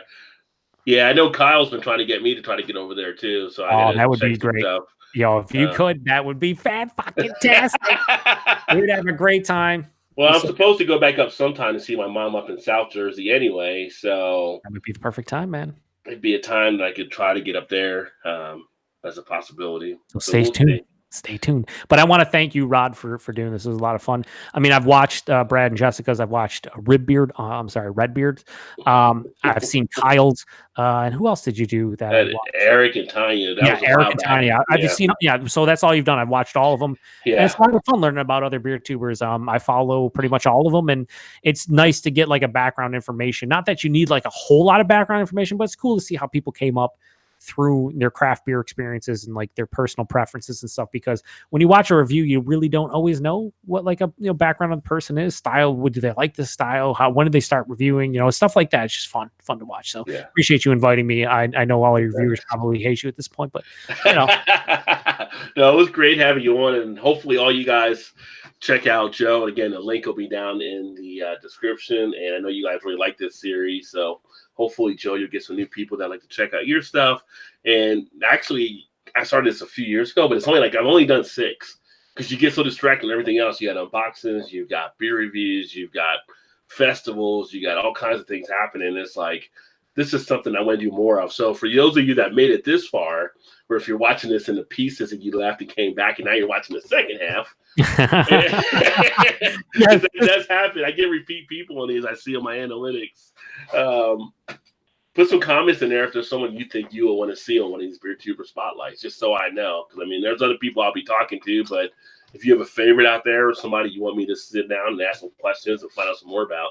[SPEAKER 1] Yeah, I know Kyle's been trying to get me to try to get over there too. So
[SPEAKER 2] that would be great. If you could, that would be fantastic. We'd have a great time.
[SPEAKER 1] Well, I'm supposed to go back up sometime to see my mom up in South Jersey anyway. So
[SPEAKER 2] that would be the perfect time, man.
[SPEAKER 1] It'd be a time that I could try to get up there as a possibility.
[SPEAKER 2] So stay tuned. Stay tuned. But I want to thank you, Rod, for doing this. It was a lot of fun. I mean, I've watched Brad and Jessica's. I've watched Redbeard. I've seen Kyle's. And who else did you do that?
[SPEAKER 1] Eric and Tanya.
[SPEAKER 2] Eric and Tanya. I've seen. Yeah. So that's all you've done. I've watched all of them. Yeah. And it's a lot of fun learning about other beer tubers. I follow pretty much all of them, and it's nice to get like a background information. Not that you need like a whole lot of background information, but it's cool to see how people came up through their craft beer experiences and like their personal preferences and stuff, because when you watch a review, you really don't always know what like a background of the person is, style. Do they like this style? When did they start reviewing? Stuff like that. It's just fun to watch. So appreciate you inviting me. I know all your viewers probably hate you at this point, but
[SPEAKER 1] No, it was great having you on, and hopefully all you guys check out Joe. And again, the link will be down in the description. And I know you guys really like this series, so hopefully, Joe, you'll get some new people that like to check out your stuff. And actually, I started this a few years ago, but it's only I've only done 6 because you get so distracted with everything else. You got unboxings, you've got beer reviews, you've got festivals, you got all kinds of things happening. It's like, this is something I want to do more of. So for those of you that made it this far, or if you're watching this in the pieces and you left and came back and now you're watching the second half, that's happened. I get repeat people on these. I see on my analytics. Put some comments in there if there's someone you think you will want to see on one of these beer tuber spotlights, just so I know. Because I mean, there's other people I'll be talking to, but if you have a favorite out there or somebody you want me to sit down and ask some questions and find out some more about,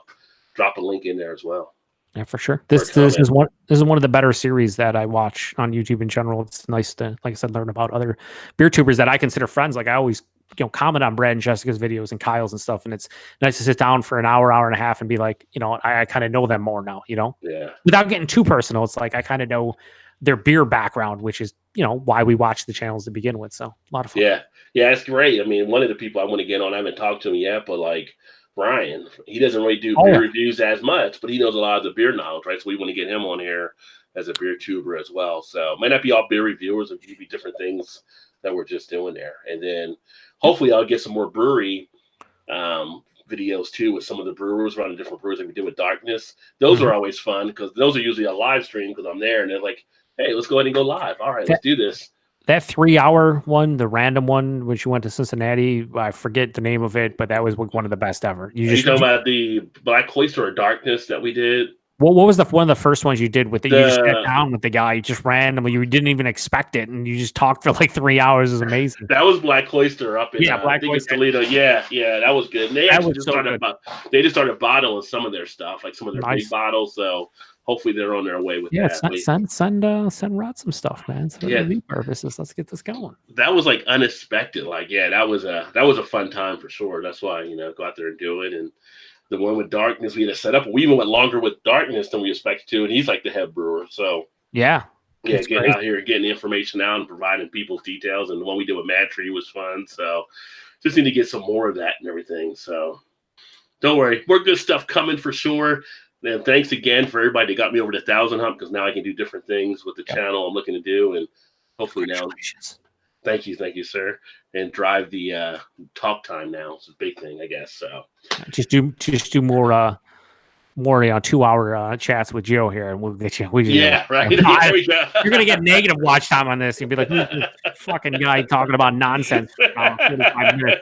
[SPEAKER 1] drop a link in there as well.
[SPEAKER 2] Yeah, for sure. This is one of the better series that I watch on YouTube in general. It's nice to, like I said, learn about other beer tubers that I consider friends. Like I always, comment on Brad and Jessica's videos and Kyle's and stuff. And it's nice to sit down for an hour and a half and be like, I kind of know them more now,
[SPEAKER 1] Yeah.
[SPEAKER 2] Without getting too personal. It's like I kind of know their beer background, which is, why we watch the channels to begin with. So a lot of fun.
[SPEAKER 1] Yeah. Yeah, it's great. I mean, one of the people I want to get on, I haven't talked to him yet, but like Brian, he doesn't really do beer reviews as much, but he knows a lot of the beer knowledge, right? So we want to get him on here as a beer tuber as well. So it might not be all beer reviewers, it could be different things that we're just doing there. And then hopefully I'll get some more brewery videos too with some of the brewers running different breweries like we did with Darkness. Those are always fun because those are usually a live stream because I'm there and they're like, hey, let's go ahead and go live. All right, let's do this.
[SPEAKER 2] That 3-hour one, the random one, which you went to Cincinnati, I forget the name of it, but that was one of the best ever.
[SPEAKER 1] Are you talking about the Black Cloister or Darkness that we did?
[SPEAKER 2] What was one of the first ones you did with it? You just sat down with the guy, you just randomly, you didn't even expect it, and you just talked for like 3 hours. It was amazing.
[SPEAKER 1] That was Black Cloister up in
[SPEAKER 2] Black Cloister.
[SPEAKER 1] Toledo. Yeah, that was good. And they just started bottling some of their stuff, like some of their big bottles. So hopefully they're on their way with that.
[SPEAKER 2] Send Rod some stuff, man. Review purposes. Let's get this going.
[SPEAKER 1] That was like unexpected. Like, that was a fun time for sure. That's why, go out there and do it. And the one with Darkness, we had to set up. We even went longer with Darkness than we expected to, and he's like the head brewer. So getting out here and getting the information out and providing people's details. And the one we did with Mad Tree was fun. So just need to get some more of that and everything. So don't worry, more good stuff coming for sure. And thanks again for everybody that got me over the 1,000 hump, because now I can do different things with the channel I'm looking to do, and hopefully now. Thank you, sir. And drive the talk time now. It's a big thing, I guess. So
[SPEAKER 2] just do more more 2-hour chats with Joe here, and we'll get you.
[SPEAKER 1] Yeah, right. There we go.
[SPEAKER 2] You're gonna get negative watch time on this. You'll be like, who's this fucking guy talking about nonsense for 45 minutes?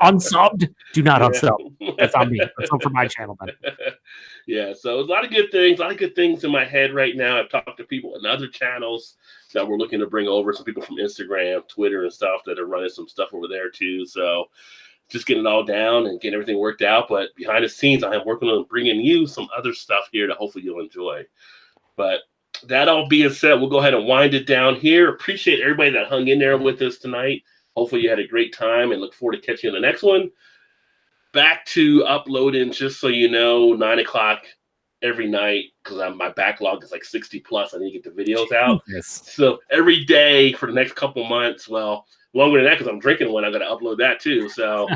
[SPEAKER 2] Unsubbed? Do not unsub. That's on me. Unsub for my channel, then.
[SPEAKER 1] Yeah, so a lot of good things in my head right now. I've talked to people in other channels that we're looking to bring over, some people from Instagram, Twitter, and stuff that are running some stuff over there too. So just getting it all down and getting everything worked out. But behind the scenes, I am working on bringing you some other stuff here that hopefully you'll enjoy. But that all being said, we'll go ahead and wind it down here. Appreciate everybody that hung in there with us tonight. Hopefully you had a great time and look forward to catching you on the next one. Back to uploading, just so you know, 9 o'clock every night, because my backlog is like 60 plus. I need to get the videos out.
[SPEAKER 2] Yes.
[SPEAKER 1] So every day for the next couple months, well, longer than that because I'm drinking one, I got to upload that too. So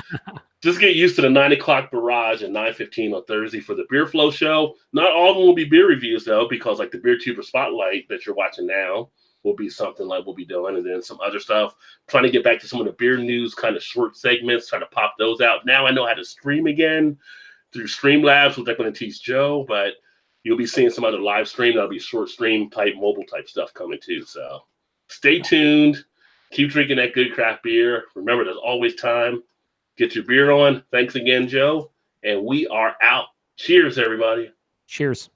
[SPEAKER 1] just get used to the 9 o'clock barrage and 9:15 on Thursday for the Beer Flow show. Not all of them will be beer reviews though, because like the Beer Tuber Spotlight that you're watching now will be something like we'll be doing, and then some other stuff. Trying to get back to some of the beer news kind of short segments, trying to pop those out. Now I know how to stream again through Streamlabs, which I'm going to teach Joe, but you'll be seeing some other live stream. That'll be short stream type, mobile type stuff coming too. So stay tuned. Keep drinking that good craft beer. Remember, there's always time. Get your beer on. Thanks again, Joe. And we are out. Cheers, everybody.
[SPEAKER 2] Cheers.